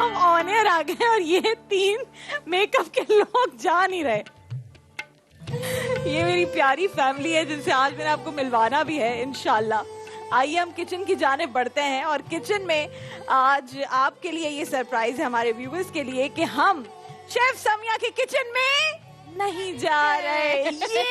हम on air आ गए और ये 3 मेकअप के लोग जा नहीं रहे। ये मेरी प्यारी फैमिली है जिनसे आज मैंने आपको मिलवाना भी है इंशाल्लाह। आइए हम किचन की जाने बढ़ते हैं और किचन में आज आपके लिए ये सरप्राइज है हमारे व्यूअर्स के लिए कि हम शेफ समिया के किचन में नहीं जा रहे। ये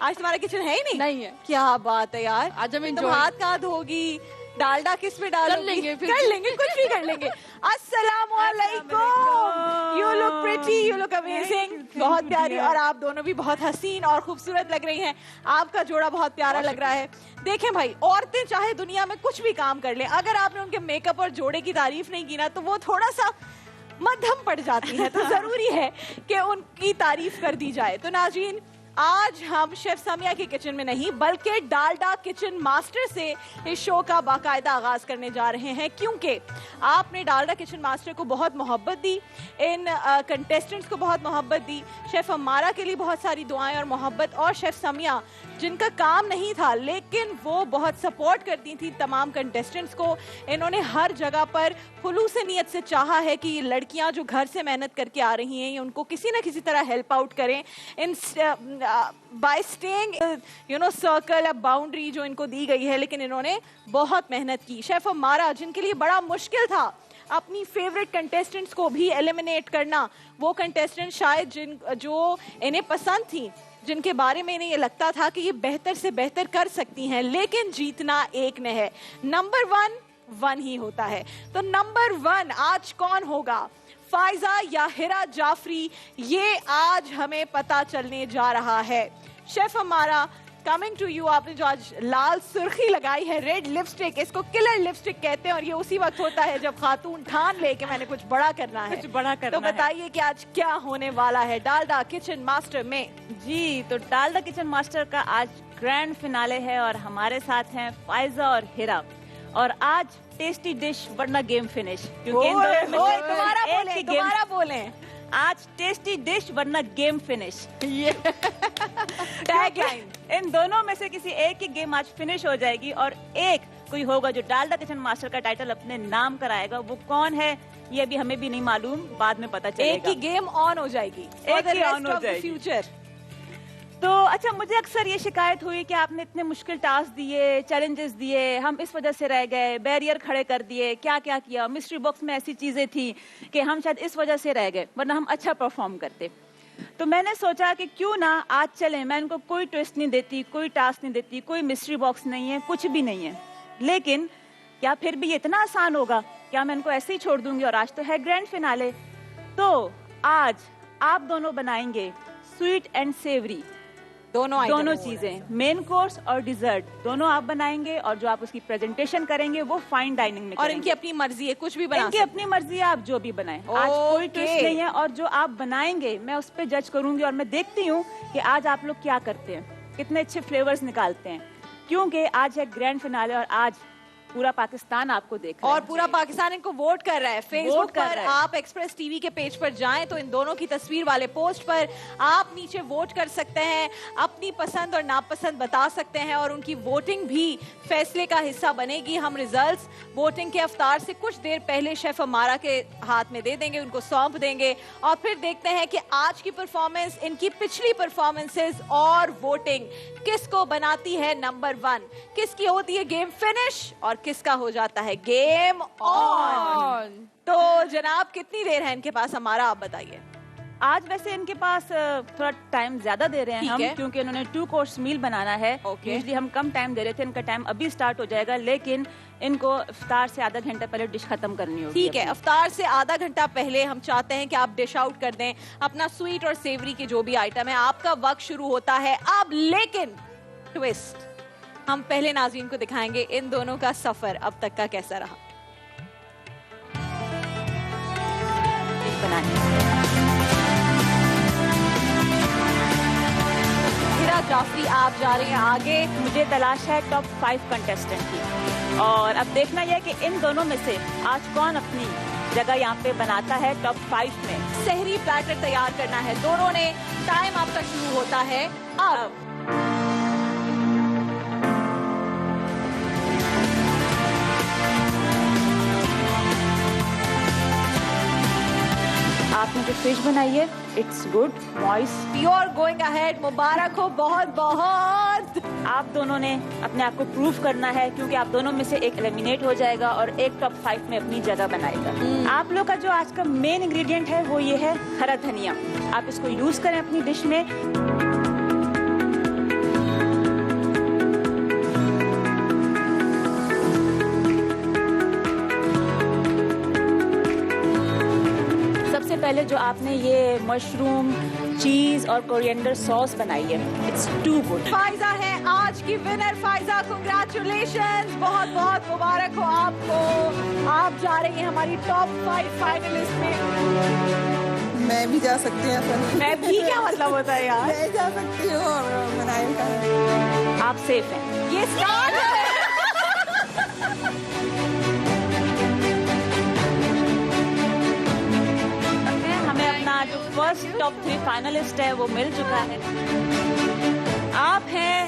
आज तुम्हारा किचन है ही नहीं है। क्या बात है यार, आज हम तुम हाथ कहाँ धोगी, डालडा किस पे डालोगी? कर लेंगे कुछ भी कर लेंगे। अस्सलाम वालेकुम, you look pretty, you look amazing, बहुत प्यारी और आप दोनों भी बहुत हसीन और खूबसूरत लग रही हैं। आपका जोड़ा बहुत प्यारा लग रहा है। देखें भाई, औरतें चाहे दुनिया में कुछ भी काम कर ले, अगर आपने उनके मेकअप और जोड़े की तारीफ नहीं की ना तो वो थोड़ा सा मध्यम पड़ जाती है, तो जरूरी है कि उनकी तारीफ कर दी जाए। तो नाज़रीन, आज हम शेफ समिया के किचन में नहीं बल्कि डालडा किचन मास्टर से इस शो का बाकायदा आगाज करने जा रहे हैं, क्योंकि आपने डालडा किचन मास्टर को बहुत मोहब्बत दी, इन कंटेस्टेंट्स को बहुत मोहब्बत दी, शेफ हमारा के लिए बहुत सारी दुआएं और मोहब्बत, और शेफ समिया जिनका काम नहीं था लेकिन वो बहुत सपोर्ट करती थी तमाम कंटेस्टेंट्स को। इन्होंने हर जगह पर खुलूस नीयत से चाहा है कि ये लड़कियां जो घर से मेहनत करके आ रही हैं, ये उनको किसी ना किसी तरह हेल्प आउट करें इन बाय स्टेइंग सर्कल या बाउंड्री जो इनको दी गई है। लेकिन इन्होंने बहुत मेहनत की। शेफ हमारा, जिनके लिए बड़ा मुश्किल था अपनी फेवरेट कंटेस्टेंट्स को भी एलिमिनेट करना, वो कंटेस्टेंट शायद जो इन्हें पसंद थी, जिनके बारे में इन्हें ये लगता था कि ये बेहतर से बेहतर कर सकती हैं, लेकिन जीतना एक ने है। नंबर 1 ही होता है। तो नंबर 1 आज कौन होगा, फाइजा या हिरा जाफरी, ये आज हमें पता चलने जा रहा है। शेफ हमारा, कमिंग टू यू, आपने जो आज लाल सुर्खी लगाई है, रेड लिपस्टिक, इसको किलर लिपस्टिक कहते हैं और ये उसी वक्त होता है जब खातून ठान ले कि मैंने कुछ बड़ा करना है। कुछ बड़ा करना तो बताइए कि आज क्या होने वाला है डालडा किचन मास्टर में। जी, तो डालडा किचन मास्टर का आज ग्रैंड फिनाले है और हमारे साथ हैं फाइजा और हिरा। और आज टेस्टी डिश वरना गेम फिनिश, क्योंकि दोबारा बोले आज टेस्टी डिश वरना गेम फिनिश, ये टैगलाइन। इन दोनों में से किसी एक की गेम आज फिनिश हो जाएगी और एक कोई होगा जो डालडा किचन मास्टर का टाइटल अपने नाम कराएगा। वो कौन है ये अभी हमें भी नहीं मालूम, बाद में पता चलेगा। एक की गेम ऑन हो जाएगी, एक की ऑन हो जाएगी फ्यूचर। तो अच्छा, मुझे अक्सर ये शिकायत हुई कि आपने इतने मुश्किल टास्क दिए, चैलेंजेस दिए, हम इस वजह से रह गए, बैरियर खड़े कर दिए, क्या क्या किया, मिस्ट्री बॉक्स में ऐसी चीजें थी कि हम शायद इस वजह से रह गए, वरना हम अच्छा परफॉर्म करते। तो मैंने सोचा कि क्यों ना आज चलें, मैं इनको कोई ट्विस्ट नहीं देती, कोई टास्क नहीं देती, कोई मिस्ट्री बॉक्स नहीं है, कुछ भी नहीं है, लेकिन क्या फिर भी ये इतना आसान होगा? क्या मैं इनको ऐसे ही छोड़ दूंगी? और आज तो है ग्रैंड फिनाले। तो आज आप दोनों बनाएंगे स्वीट एंड सेवरी, दोनों चीजें, मेन कोर्स और डिजर्ट, दोनों आप बनाएंगे और जो आप उसकी प्रेजेंटेशन करेंगे वो फाइन डाइनिंग में और करेंगे। इनकी अपनी मर्जी है, कुछ भी बना इनकी अपनी मर्जी है, आप जो भी बनाएं। आज कोई ट्विस्ट नहीं है और जो आप बनाएंगे मैं उस पर जज करूंगी और मैं देखती हूँ कि आज आप लोग क्या करते हैं, कितने अच्छे फ्लेवर्स निकालते हैं, क्योंकि आज है ग्रैंड फिनाले और आज पूरा पाकिस्तान आपको देख रहा है और पूरा पाकिस्तान इनको वोट कर रहा है। फेसबुक पर आप एक्सप्रेस टीवी के पेज पर जाएं तो इन दोनों की तस्वीर वाले पोस्ट पर आप नीचे वोट कर सकते हैं, अपनी पसंद और नापसंद बता सकते हैं और उनकी वोटिंग भी फैसले का हिस्सा बनेगी। हम रिजल्ट्स वोटिंग के अफ्तार से कुछ देर पहले शेफ हमारा के हाथ में दे देंगे, उनको सौंप देंगे और फिर देखते हैं कि आज की परफॉर्मेंस, इनकी पिछली परफॉर्मेंसेस और वोटिंग किसको बनाती है नंबर 1, किसकी होती है गेम फिनिश और किसका हो जाता है गेम ऑन। तो जनाब कितनी देर है इनके पास हमारा, आप बताइए। आज वैसे इनके पास थोड़ा टाइम ज्यादा दे रहे हैं हम, क्योंकि इन्होंने 2 कोर्स मील बनाना है। यूजुअली हम कम टाइम दे रहे थे, इनका टाइम अभी स्टार्ट हो जाएगा, लेकिन इनको इफ्तार से आधा घंटा पहले डिश खत्म करनी होगी। ठीक है, इफ्तार से आधा घंटा पहले हम चाहते हैं कि आप डिश आउट कर दें अपना स्वीट और सेवरी की जो भी आइटम है। आपका वक्त शुरू होता है अब, लेकिन ट्विस्ट हम पहले नाज़रीन को दिखाएंगे इन दोनों का सफर अब तक का कैसा रहा। हिरा जाफरी, आप जा रहे हैं आगे। मुझे तलाश है टॉप 5 कंटेस्टेंट की और अब देखना यह है कि इन दोनों में से आज कौन अपनी जगह यहाँ पे बनाता है टॉप 5 में। सहरी प्लेटर तैयार करना है दोनों ने, टाइम आपका शुरू होता है अब। आपने जो फिश बनाई है, it's good, moist. You are going ahead, मुबारक हो बहुत बहुत। आप दोनों ने अपने आप को प्रूव करना है, क्योंकि आप दोनों में से एक एलिमिनेट हो जाएगा और एक टॉप 5 में अपनी जगह बनाएगा। आप लोग का जो आज का मेन इंग्रेडिएंट है वो ये है हरा धनिया। आप इसको यूज करें अपनी डिश में। सबसे पहले जो आपने ये मशरूम, चीज और कोरिएंडर सॉस बनाई है, इट्स टू गुड। फाइजा है आज की विनर। फाइजा कांग्रेचुलेशंस, बहुत बहुत मुबारक हो आपको। आप जा रही हैं हमारी टॉप 5 फाइनलिस्ट में। मैं भी जा सकती हूँ सर। मैं भी क्या मतलब होता है यार? मैं जा सकती हूँ और मनाइम का। आप सेफ हैं। ये स्टार्ट है। हमें अपना जो फर्स्ट टॉप 3 फाइनलिस्ट है वो मिल चुका है। आप हैं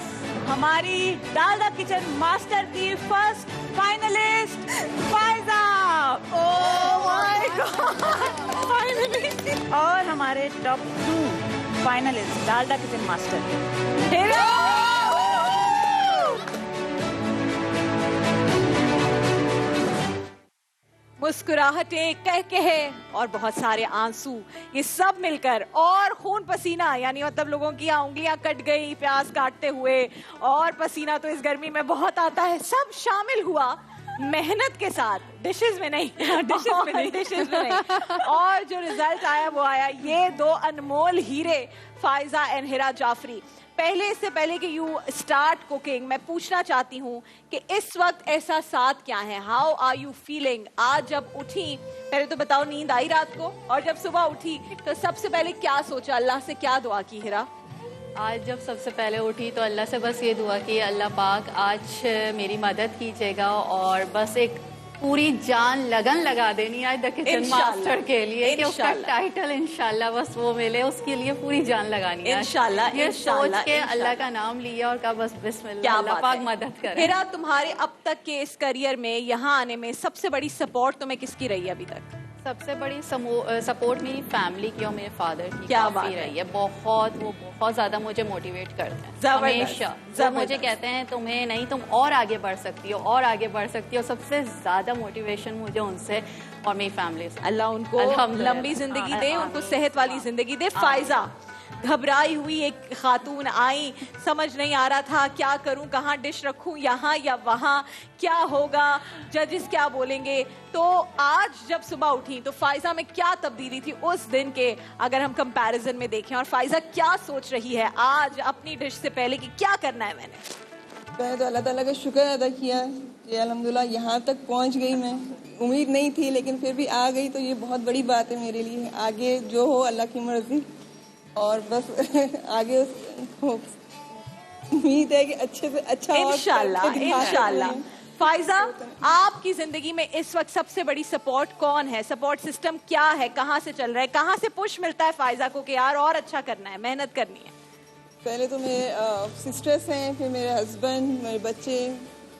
हमारी डालडा किचन मास्टर की first finalist Faiza. Oh my god, finally. और हमारे top 2 finalist Dalda kitchen master. मुस्कुराहटें, कहकहे और बहुत सारे आंसू, ये सब मिलकर और खून पसीना, यानी मतलब लोगों की उंगलियां कट गई प्याज काटते हुए, और पसीना तो इस गर्मी में बहुत आता है, सब शामिल हुआ मेहनत के साथ। डिशेस में नहीं, डिशेस में नहीं। और जो रिजल्ट आया वो आया ये 2 अनमोल हीरे, फाइजा एंड हिरा जाफरी। इससे पहले कि यू स्टार्ट कुकिंग, मैं पूछना चाहती हूँ कि इस वक्त एहसासात क्या हैं? How are you feeling? आज जब उठी, पहले तो बताओ नींद आई रात को, और जब सुबह उठी तो सबसे पहले क्या सोचा, अल्लाह से क्या दुआ की हिरा? आज जब सबसे पहले उठी तो अल्लाह से बस ये दुआ की, अल्लाह पाक आज मेरी मदद कीजिएगा और बस एक पूरी जान लगन लगा देनी आज द किचन मास्टर के लिए कि उसका टाइटल इंशाल्लाह बस वो मिले, उसके लिए पूरी जान लगानी है इंशाल्लाह। ये सोच के अल्लाह का नाम लिया और कहा बस बिस्मिल्लाह, अल्लाह पाक मदद करे। हिरा, तुम्हारे अब तक के इस करियर में, यहाँ आने में सबसे बड़ी सपोर्ट तुम्हें किसकी रही है अभी तक? सबसे बड़ी सपोर्ट मेरी फैमिली की और मेरे फादर की क्या काफी रही है। बहुत, वो बहुत ज्यादा मुझे मोटिवेट करते हैं हमेशा। वो मुझे कहते हैं तुम्हें नहीं, तुम और आगे बढ़ सकती हो और आगे बढ़ सकती हो। सबसे ज्यादा मोटिवेशन मुझे उनसे और मेरी फैमिली से। अल्लाह उनको लंबी जिंदगी दे, उनको सेहत वाली जिंदगी दे। फाइजा, घबराई हुई एक खातून आई, समझ नहीं आ रहा था क्या करूं, कहाँ डिश रखूं, यहाँ या वहाँ, क्या होगा, जजेस क्या बोलेंगे। तो आज जब सुबह उठी तो फाइजा में क्या तब्दीली थी उस दिन के, अगर हम कंपैरिजन में देखें, और फाइजा क्या सोच रही है आज अपनी डिश से पहले कि क्या करना है? मैंने तो अल्लाह ताला का शुक्र अदा किया कि अल्हम्दुलिल्लाह यहाँ तक पहुँच गई। मैं उम्मीद नहीं थी लेकिन फिर भी आ गई, तो ये बहुत बड़ी बात है मेरे लिए। आगे जो हो अल्लाह की मर्जी, और बस आगे उम्मीद है कि अच्छे से अच्छा इंशाल्लाह इंशाल्लाह। फाइजा, आपकी जिंदगी में इस वक्त सबसे बड़ी सपोर्ट कौन है? सपोर्ट सिस्टम क्या है? कहाँ से चल रहा है? कहाँ से पुश मिलता है फाइजा को कि यार और अच्छा करना है, मेहनत करनी है? पहले तो मेरे सिस्टर्स हैं, फिर मेरे हस्बैंड, मेरे बच्चे।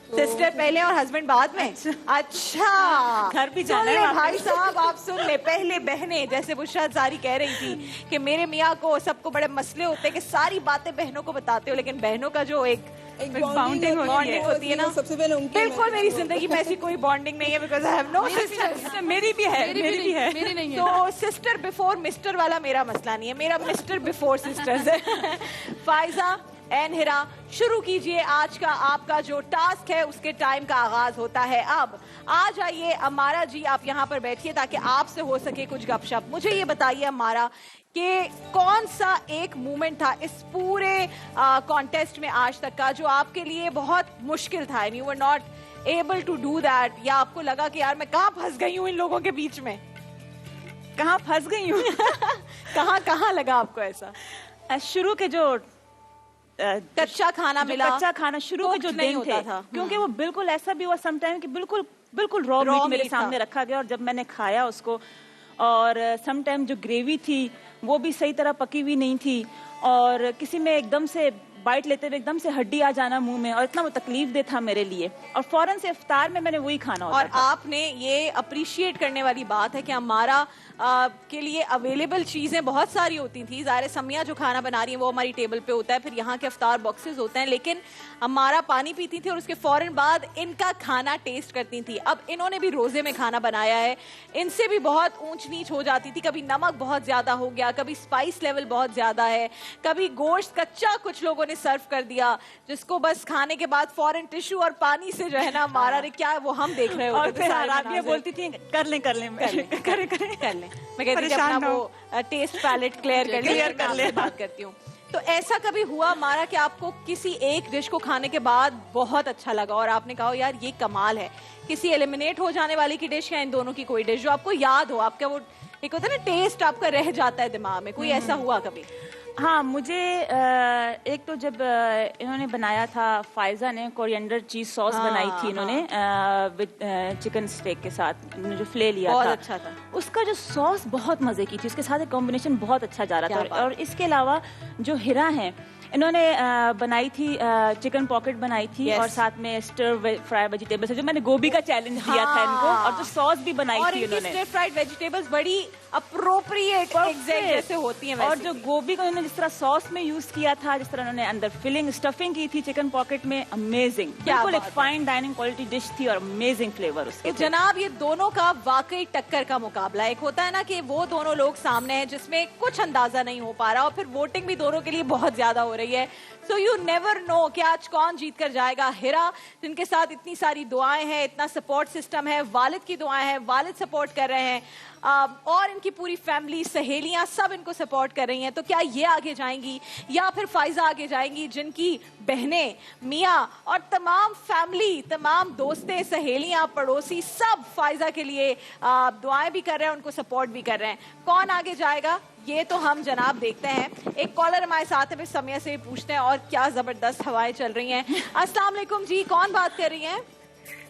सिस्टर पहले और हस्बैंड बाद में? अच्छा, घर भी जाना है भाई साहब, आप सुन ले। पहले बहनें, जैसे बुशरा जारी कह रही थी कि मेरे मियाँ को सबको बड़े मसले होते हैं कि सारी बातें बहनों को बताते हो, लेकिन बहनों का जो एक बॉन्डिंग होती है ना, सबसे पहले उनकी। बिल्कुल मेरी जिंदगी में ऐसी कोई बॉन्डिंग नहीं है, because I have no sister. मेरी भी है, मेरी भी है। मेरी नहीं है। तो सिस्टर बिफोर मिस्टर वाला मेरा मसला नहीं है, मेरा मिस्टर बिफोर सिस्टर्स है। फाइजा एंड हिरा, शुरू कीजिए आज का आपका जो टास्क है, उसके टाइम का आगाज होता है अब। आ जाइए अमारा जी, आप यहाँ पर बैठिए ताकि आपसे हो सके कुछ गपशप। मुझे ये बताइए अमारा कि कौन सा एक मोमेंट था इस पूरे कॉन्टेस्ट में आज तक का जो आपके लिए बहुत मुश्किल था, and you were not able to do that, या आपको लगा कि यार मैं कहाँ फंस गई हूँ इन लोगों के बीच में? कहाँ फंस गई हूँ? कहाँ लगा आपको ऐसा? शुरू के जो कच्चा खाना मिला, कच्चा खाना शुरू के जो दिन थे, क्योंकि वो बिल्कुल ऐसा भी हुआ समटाइम कि बिल्कुल रॉ मीट मेरे सामने रखा गया, और जब मैंने खाया उसको, और समटाइम जो ग्रेवी थी वो भी सही तरह पकी हुई नहीं थी, और किसी में एकदम से बाइट लेते हुए एकदम से हड्डी आ जाना मुंह में, और इतना वो तकलीफ दे था मेरे लिए, और फौरन से इफ्तार में मैंने वही खाना होता और था। आपने ये अप्रिशिएट करने वाली बात है कि हमारा के लिए अवेलेबल चीज़ें बहुत सारी होती थी। ज़ाहिर समिया जो खाना बना रही है वो हमारी टेबल पे होता है, फिर यहाँ के अफ्तार बॉक्सेस होते हैं, लेकिन हमारा पानी पीती थी और उसके फ़ौरन बाद इनका खाना टेस्ट करती थी। अब इन्होंने भी रोज़े में खाना बनाया है, इनसे भी बहुत ऊंच नीच हो जाती थी, कभी नमक बहुत ज़्यादा हो गया, कभी स्पाइस लेवल बहुत ज़्यादा है, कभी गोश्त कच्चा कुछ लोगों ने सर्व कर दिया जिसको बस खाने के बाद फ़ौरन टिश्यू और पानी से जो है ना मारा रे क्या वो हम देख रहे और होते थे फिर सारे आराबिया मनाज़िर। बोलती थी कर लें कर लें। मैं कहती थी अपना वो टेस्ट पैलेट क्लियर कर ले बात करती हूँ। तो ऐसा कभी हुआ हमारा कि आपको किसी एक डिश को खाने के बाद बहुत अच्छा लगा और आपने कहा यार ये कमाल है, किसी एलिमिनेट हो जाने वाली की डिश या इन दोनों की कोई डिश जो आपको याद हो, आपका वो एक होता है ना टेस्ट आपका रह जाता है दिमाग में, कोई ऐसा हुआ कभी? हाँ, मुझे एक तो जब इन्होंने बनाया था, फायजा ने कोरिएंडर चीज सॉस बनाई थी इन्होंने चिकन स्टेक के साथ, उन्होंने जो फ्ले लिया बहुत था, अच्छा था। उसका जो सॉस बहुत मजे की थी, उसके साथ एक कॉम्बिनेशन बहुत अच्छा जा रहा था। और इसके अलावा जो हिरा है, इन्होंने बनाई थी चिकन पॉकेट बनाई थी, और साथ में स्टर फ्राई वेजिटेबल्स, जो मैंने गोभी का चैलेंज दिया था इनको, और जो सॉस भी बनाई और थी इनकी इन्होंने, स्टर फ्राइड वेजिटेबल्स बड़ी अप्रोप्रिएट एग्जैक्ट जैसे होती हैं। और जो गोभी को इन्होंने जिस तरह सॉस में यूज किया था, जिस तरह उन्होंने अंदर फिलिंग स्टफिंग की थी चिकन पॉकेट में, अमेजिंग, बिल्कुल एक फाइन डाइनिंग क्वालिटी डिश थी और अमेजिंग फ्लेवर उसके। तो जनाब ये दोनों का वाकई टक्कर का मुकाबला। एक होता है ना कि वो दोनों लोग सामने हैं जिसमें कुछ अंदाजा नहीं हो पा रहा, और फिर वोटिंग भी दोनों के लिए बहुत ज्यादा हो रही है। सो यू नेवर नो कि आज कौन जीत कर जाएगा। हिरा जिनके साथ इतनी सारी दुआएं हैं, इतना सपोर्ट सिस्टम है, वालिद की दुआएं हैं, वालिद सपोर्ट कर रहे हैं, और इनकी पूरी फैमिली, सहेलियां सब इनको सपोर्ट कर रही हैं, तो क्या ये आगे जाएंगी या फिर फाइजा आगे जाएंगी, जिनकी बहनें, मियाँ और तमाम फैमिली, तमाम दोस्तें, सहेलियां, पड़ोसी सब फाइजा के लिए दुआएं भी कर रहे हैं, उनको सपोर्ट भी कर रहे हैं। कौन आगे जाएगा ये तो हम जनाब देखते हैं। एक कॉलर हमारे साथ है, फिर समिया से पूछते हैं, और क्या जबरदस्त हवाएं चल रही हैं। अस्सलाम वालेकुम जी, कौन बात कर रही हैं?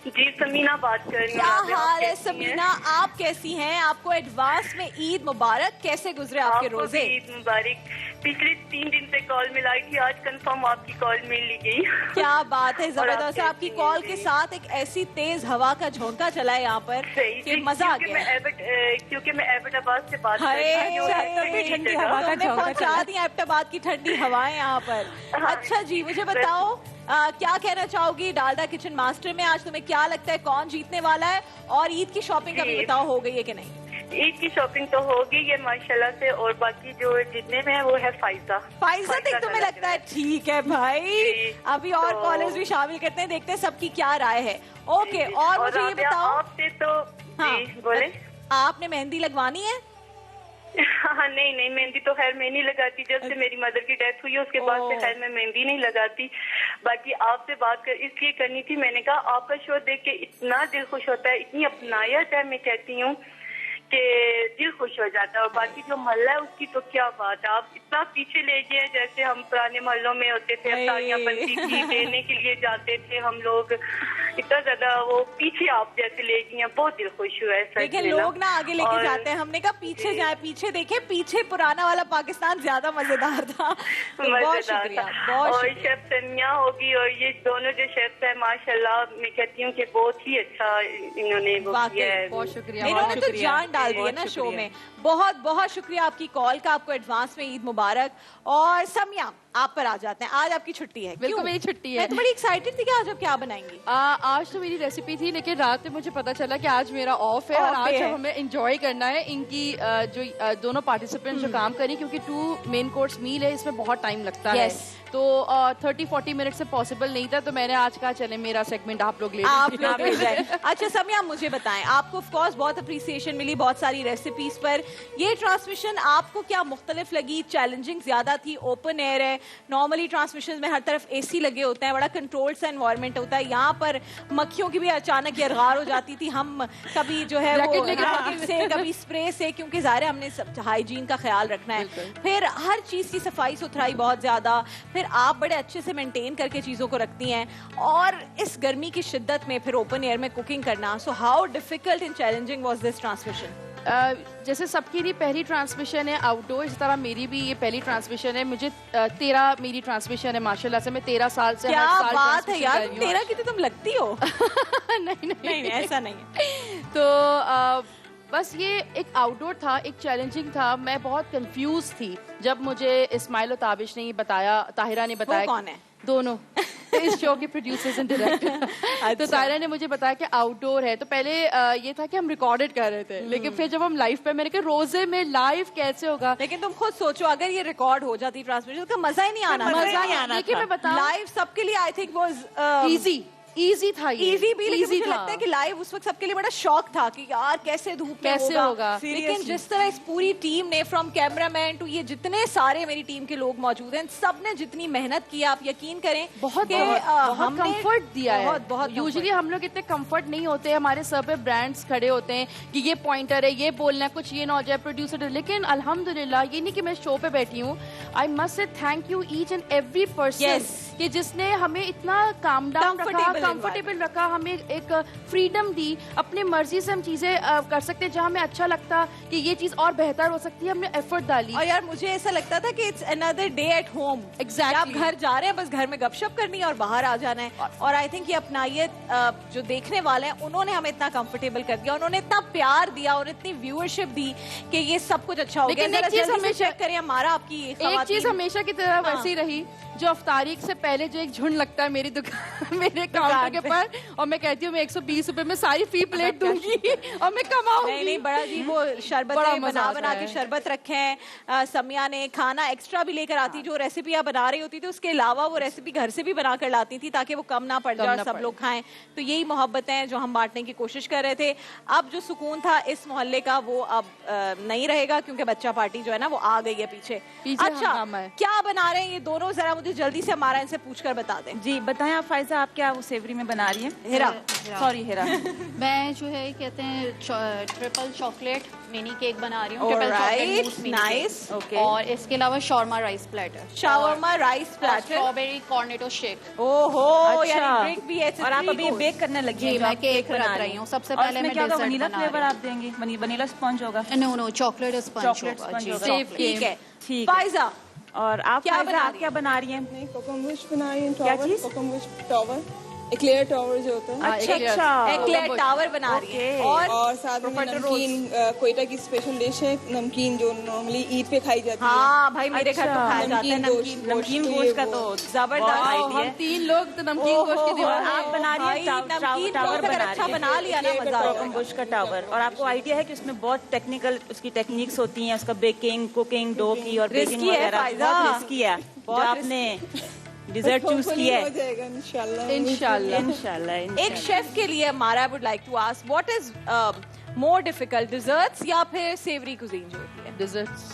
जी समीना बात कर रही हूँ। क्या हाल है समीना, आप कैसी हैं? आपको एडवांस में ईद मुबारक। कैसे गुजरे आपके रोजे? ईद मुबारक। पिछले 3 दिन से कॉल मिलाई थी, आज कंफर्म आपकी कॉल मिल गई। क्या बात है, जबरदस्त। आपकी कॉल के साथ एक ऐसी तेज हवा का झोंका चला है यहाँ पर कि मजा आ गया। क्योंकि मैं एबटाबाद से बात कर अरे रही हूँ। ठंडी हवा का झोंका पहुंचा दी एबटाबाद की ठंडी हवाएं यहाँ पर। अच्छा जी, मुझे बताओ क्या कहना चाहोगी डालडा किचन मास्टर में? आज तुम्हें क्या लगता है कौन जीतने वाला है? और ईद की शॉपिंग का भी बताओ, हो गई है कि नहीं? ईद की शॉपिंग तो हो गई है माशाल्लाह से, और बाकी जो जितने में है वो है फाइजा। फाइजा तक तुम्हें लगता है? ठीक है भाई, अभी और कॉलर्स भी शामिल करते हैं, देखते हैं सबकी क्या राय है। ओके, और मुझे ये बताओ, आपसे तो जी बोले, आपने मेहंदी लगवानी है? हाँ नहीं, मेहंदी तो खैर मैं नहीं लगाती, जब से मेरी मदर की डेथ हुई है उसके बाद से खैर मैं मेहंदी नहीं लगाती। बाकी आपसे बात कर इसलिए करनी थी, मैंने कहा आपका शो देख के इतना दिल खुश होता है, इतनी अपनायत है, मैं कहती हूँ कि दिल खुश हो जाता है। और बाकी जो मोहल्ला है उसकी तो क्या बात है, आप इतना पीछे ले गए, जैसे हम पुराने मोहल्लों में होते थे, तालियां बनती थी, देने के लिए जाते थे हम लोग, इतना ज्यादा वो पीछे आप जैसे ले गई हैं, बहुत दिल खुश हुआ है। लेकिन लोग ना आगे लेके जाते हैं, हमने कहा पीछे जाए, पीछे देखे, पीछे पुराना वाला पाकिस्तान ज्यादा मजेदार था। तो बहुत शुक्रिया, बहुत और शुक्रिया। शेफ सनिया होगी और ये दोनों जो शेफ है माशाल्लाह, मैं कहती हूँ कि बहुत ही अच्छा इन्होंने वो किया है। बहुत शुक्रिया। इन्होंने तो जान डाल दी है ना शो में। बहुत बहुत शुक्रिया आपकी कॉल का, आपको एडवांस में ईद मुबारक। और समिया आप पर आ जाते हैं, आज आपकी छुट्टी है। बिल्कुल मेरी छुट्टी है। मैं तो बड़ी एक्साइटेड थी कि आज आप क्या बनाएंगी। आज तो मेरी रेसिपी थी, लेकिन रात में मुझे पता चला कि आज मेरा ऑफ है और आज हमें एंजॉय करना है इनकी जो दोनों पार्टिसिपेंट जो काम करें, क्योंकि 2 मेन कोर्स मील है, इसमें बहुत टाइम लगता है, तो 30-40 मिनट से पॉसिबल नहीं था, तो मैंने आज कहा चले मेरा सेगमेंट आप लोग ले लीजिए। अच्छा समिया मुझे बताएं, आपको ऑफ कोर्स बहुत अप्रिसिएशन मिली बहुत सारी रेसिपीज पर, ये ट्रांसमिशन आपको क्या मुख्तलिफ लगी? चैलेंजिंग ज्यादा थी? ओपन एयर है, नॉर्मली ट्रांसमिशन में हर तरफ एसी लगे होते हैं, बड़ा कंट्रोल्ड सा एनवायरनमेंट होता है, यहाँ पर मक्खियों की भी अचानक यरगार हो जाती थी, हम कभी जो है वो से कभी स्प्रे से, क्योंकि ज़ाहिर हमने हाइजीन का ख्याल रखना है, फिर हर चीज की सफाई सुथराई बहुत ज्यादा, फिर आप बड़े अच्छे से मेंटेन करके चीजों को रखती हैं, और इस गर्मी की शिद्दत में फिर ओपन एयर में कुकिंग करना। So how difficult and challenging was this transmission? जैसे सबकी लिए पहली ट्रांसमिशन है आउटडोर, इस तरह मेरी भी ये पहली ट्रांसमिशन है। मुझे 13 मेरी ट्रांसमिशन है माशाल्लाह से। मैं 13 साल से क्या हर साल बात है transmission यार, कर रही हूँ। 13 की तो तुम लगती हो। नहीं नहीं ऐसा नहीं है। तो बस ये एक आउटडोर था, एक चैलेंजिंग था। मैं बहुत कंफ्यूज थी जब मुझे इस्माइल और ताबिश ने ये बताया, ताहिरा ने बताया। वो कौन है? दोनों इस शो के प्रोड्यूसर्स एंड डायरेक्टर। तो ताहिरा ने मुझे बताया कि आउटडोर है। तो पहले ये था कि हम रिकॉर्डेड कर रहे थे, लेकिन फिर जब हम लाइव पे, मैंने कहा रोजे में लाइव कैसे होगा। लेकिन तुम खुद सोचो, अगर ये रिकॉर्ड हो जाती ट्रांसमिशन तो मजा ही नहीं आना। मजा नहीं आना लेकिन था। मैं बताऊं, लाइव सबके लिए आई थिंक वाज इजी था ये, इजी भी, लेकिन easy मुझे था। लगता है कि लाइव उस वक्त सबके लिए बड़ा शौक था कि यार कैसे धूप में कैसे होगा। लेकिन जिस तरह इस पूरी टीम ने, फ्रॉम कैमरामैन टू ये जितने सारे मेरी टीम के लोग मौजूद हैं, सब ने जितनी मेहनत की, आप यकीन करें बहुत कि, बहुत हमने कंफर्ट दिया है। बहुत यूजुअली हम लोग इतने कंफर्ट नहीं होते, हमारे सर पे ब्रांड्स खड़े होते हैं कि ये पॉइंटर है, ये बोलना है, कुछ ये ना हो जाए प्रोड्यूसर। लेकिन अल्हम्दुलिल्लाह ये नहीं कि मैं शो पे बैठी हूँ, I must say thank you each and every person कि जिसने हमें इतना काम डाउन रखा, कंफर्टेबल रखा, हमें एक फ्रीडम दी। अपनी मर्जी से हम चीजें कर सकते हैं, जहाँ हमें अच्छा लगता कि ये चीज और बेहतर हो सकती है, हमने एफर्ट डाली। और यार मुझे ऐसा लगता था कि it's another day at home. Exactly. आप घर जा रहे हैं, बस घर में गपशप करनी है और बाहर आ जाना है। और आई थिंक ये अपनाइए, जो देखने वाले हैं उन्होंने हमें इतना कंफर्टेबल कर दिया, उन्होंने इतना प्यार दिया और इतनी व्यूअरशिप दी कि ये सब कुछ अच्छा हो गया। लेकिन एक चीज हमेशा चेक करें हमारा, आपकी एक चीज हमेशा की तरह वैसी रही, जो अफ्तारी से पहले जो एक झुंड लगता है मेरी दुकान मेरे काउंटर के पर, और मैं कहती हूँ मैं 120 रुपए में सारी फी प्लेट दूंगी और मैं कमाऊंगी। नहीं बड़ा जी, वो शरबत बड़ा मजा बना आता बना है। के शरबत रखे हैं। समिया ने खाना एक्स्ट्रा भी लेकर आती, जो रेसिपियां बना रही होती थी उसके अलावा वो रेसिपी घर से भी बना कर लाती थी ताकि वो कम ना पड़ जाए और सब लोग खाएं। तो यही मोहब्बतें हैं जो हम बांटने की कोशिश कर रहे थे। अब जो सुकून था इस मोहल्ले का वो अब नहीं रहेगा, क्योंकि बच्चा पार्टी जो है ना वो आ गई है पीछे। अच्छा, हंगामा है। क्या बना रहे हैं ये दोनों, जरा मुझे जल्दी से हमारा इनसे पूछकर बता दें। जी बताएं आप फायजा, आप क्या वो सेवरी में बना रही हैं? हेरा। सॉरी हेरा। मैं जो है कहते हैं ट्रिपल चॉकलेट मिनी केक बना रही हूँ। Alright, nice. Okay. और इसके अलावा shawarma rice platter, shawarma rice platter. Strawberry Cornetto shake. ओहो, अच्छा। यानी ड्रिंक भी है। और आप अभी बेक करने लगी हैं? जी, जो मैं आप केक बना रख रही हूँ। सबसे और पहले इसमें मैं क्या होगा, डेजर्ट वनीला बना फ्लेवर रही आप देंगे? वनीला स्पंज होगा? हूँ। नो चॉकलेट स्पंज चॉकलेट होगा स्पंज जी। होगा। chocolate। ठीक है। ठीक है। फाइजा, और आप क्या फायजा, बना आप रही क्या बना रही हैं? नहीं, कोकमबुश बना रही हूँ। क्या चीज़? कोकमबुश टॉवर, एक्लेयर टॉवर जो होता है। अच्छा eclair। अच्छा। एक्लेयर टावर बना रही है। Okay। और साथ में नमकीन, कोयटा की स्पेशल डिश है नमकीन, जो नॉर्मली ईद पे खाई जाती है। हाँ भाई, मेरे घर तो अच्छा। खाया जाता है नमकीन गोश्त का तो जबरदस्त वाह, आइडिया हम है। 3 लोग तो नमकीन गोश्त की दीवार। आप बना रही हैं नमकीन टावर गोश्त अगर बना अच्छा रही हैं। बना लिया ना मजा आएगा। कोकमबुश का टावर। और आपको आइडिया है कि उसमें बहुत टेक्निकल उसकी टेक्निक्स होती हैं, उसका बेकिंग, कुकिंग, डो की और बेकिंग Risky है, वगैरह। फायजा। बहुत रिस्की है। जो आपने डिजर्ट चूज किया हो है। जाएगा इंशाल्लाह। इंशाल्लाह। इंशाल्लाह। एक शेफ के लिए हमारा, I would like to ask, what is more difficult, desserts या फिर सेवरी कुजीन जो होती है? डिजर्ट्स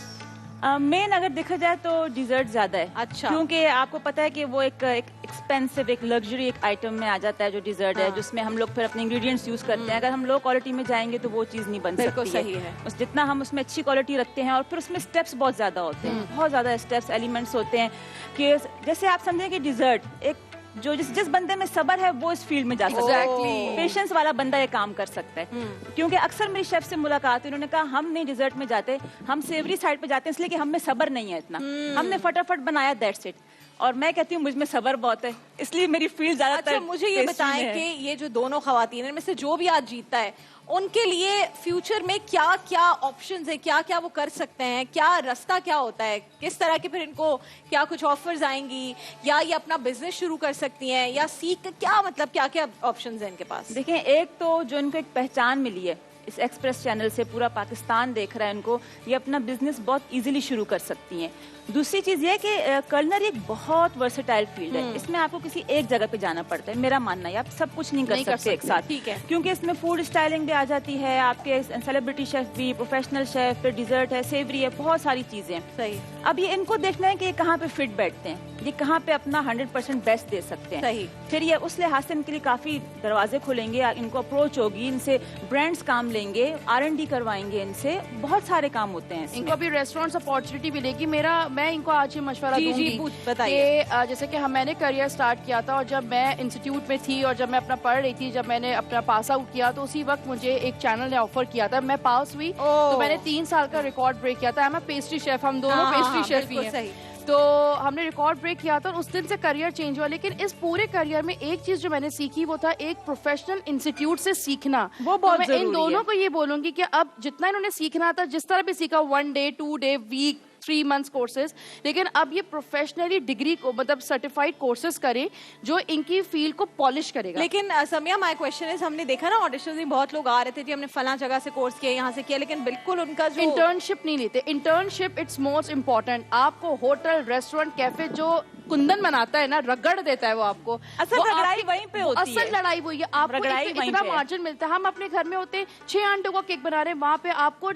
मेन अगर देखा जाए तो डिजर्ट ज्यादा है। अच्छा। क्योंकि आपको पता है कि वो एक एक्सपेंसिव, एक लग्जरी एक आइटम में आ जाता है जो डिजर्ट है, जिसमें हम लोग फिर अपने इंग्रेडिएंट्स यूज करते हैं। अगर हम लो क्वालिटी में जाएंगे तो वो चीज नहीं बन बिल्कुल सकती सही है। उस जितना हम उसमें अच्छी क्वालिटी रखते हैं, और फिर उसमें स्टेप्स बहुत ज्यादा होते हैं, बहुत ज्यादा स्टेप्स, एलिमेंट्स होते हैं कि जैसे आप समझें कि डिजर्ट एक जो जिस बंदे में सब्र है वो इस फील्ड में जा सकता है। Exactly। पेशेंस वाला बंदा ये काम कर सकता है। क्योंकि अक्सर मेरी शेफ से मुलाकात हुई, उन्होंने कहा हम नहीं डिजर्ट में जाते, हम सेवरी साइड पे जाते हैं इसलिए कि हम में सब्र नहीं है इतना, हमने फटाफट बनाया, दैट्स इट। और मैं कहती हूँ मुझ में सब्र बहुत है, इसलिए मेरी फील्ड ज्यादातर। अच्छा, मुझे ये tasty बताएं में कि है। ये जो दोनों खवातीन हैं, इनमें से जो भी आज जीतता है उनके लिए फ्यूचर में क्या क्या ऑप्शंस है, क्या क्या वो कर सकते हैं, क्या रास्ता क्या होता है, किस तरह के फिर इनको क्या कुछ ऑफर्स आएंगी, या ये अपना बिजनेस शुरू कर सकती हैं, या सीख क्या, मतलब क्या क्या ऑप्शंस हैं इनके पास? देखें, एक तो जो इनको एक पहचान मिली है इस एक्सप्रेस चैनल से, पूरा पाकिस्तान देख रहा है इनको, ये अपना बिजनेस बहुत इजीली शुरू कर सकती हैं। दूसरी चीज ये कि कलनरी एक बहुत वर्सेटाइल फील्ड है, इसमें आपको किसी एक जगह पे जाना पड़ता है, मेरा मानना है। आप सब कुछ नहीं कर सकते एक साथ, ठीक है। क्योंकि इसमें फूड स्टाइलिंग भी आ जाती है, आपके सेलिब्रिटी शेफ भी, प्रोफेशनल शेफ, फिर डिजर्ट है, सेवरी है, बहुत सारी चीजें हैं। सही। अब ये इनको देखना है कि ये कहाँ पे फिट बैठते हैं, ये कहाँ पे अपना 100% बेस्ट दे सकते हैं। सही। फिर ये उस लिहाज से इनके लिए काफी दरवाजे खुलेंगे, इनको अप्रोच होगी, इनसे ब्रांड्स काम लेंगे, R&D करवाएंगे, इनसे बहुत सारे काम होते हैं इसमें। इनको अभी रेस्टोरेंट्स अपॉर्चुनिटी मिलेगी। मैं इनको आज ही मशवरा जी, दूंगी बताइए। कि जैसे कि मैंने करियर स्टार्ट किया था और जब मैं इंस्टीट्यूट में थी और जब मैं अपना पढ़ रही थी, जब मैंने अपना पास आउट किया तो उसी वक्त मुझे एक चैनल ने ऑफर किया था। मैं पास हुई तो मैंने 3 साल का रिकॉर्ड ब्रेक किया था। मैं पेस्ट्री शेफ, हम दोनों पेस्ट्री शेफ ही हैं। तो हमने रिकॉर्ड ब्रेक किया था और उस दिन से करियर चेंज हुआ। लेकिन इस पूरे करियर में एक चीज जो मैंने सीखी वो था एक प्रोफेशनल इंस्टीट्यूट से सीखना। वो बहुत तो मैं इन दोनों को ये बोलूंगी कि अब जितना इन्होंने सीखना था, जिस तरह भी सीखा, 1 day 2 day week 3 months courses, लेकिन अब ये प्रोफेशनली डिग्री को मतलब सर्टिफाइड कोर्सेज करें जो इनकी फील्ड को पॉलिश करेगा। लेकिन समिया, माय क्वेश्चन इज, हमने देखा ना ऑडिशन में बहुत लोग आ रहे थे जी हमने फला जगह से कोर्स किया, यहाँ से किया, लेकिन बिल्कुल उनका जो इंटर्नशिप नहीं लेते। Internship it's most important. आपको होटल, रेस्टोरेंट, कैफे जो कुंदन बनाता है ना, रगड़ देता है वो आपको। असल वो रगड़ाई आपकी- वहीं पे होती है। असल लड़ाई वही है। आपको रगड़ाई वहीं इतना पे है। मार्जिन मिलता है। हम अपने घर में होते हैं 6 अंडों का केक बना रहे हैं, वहां पे आपको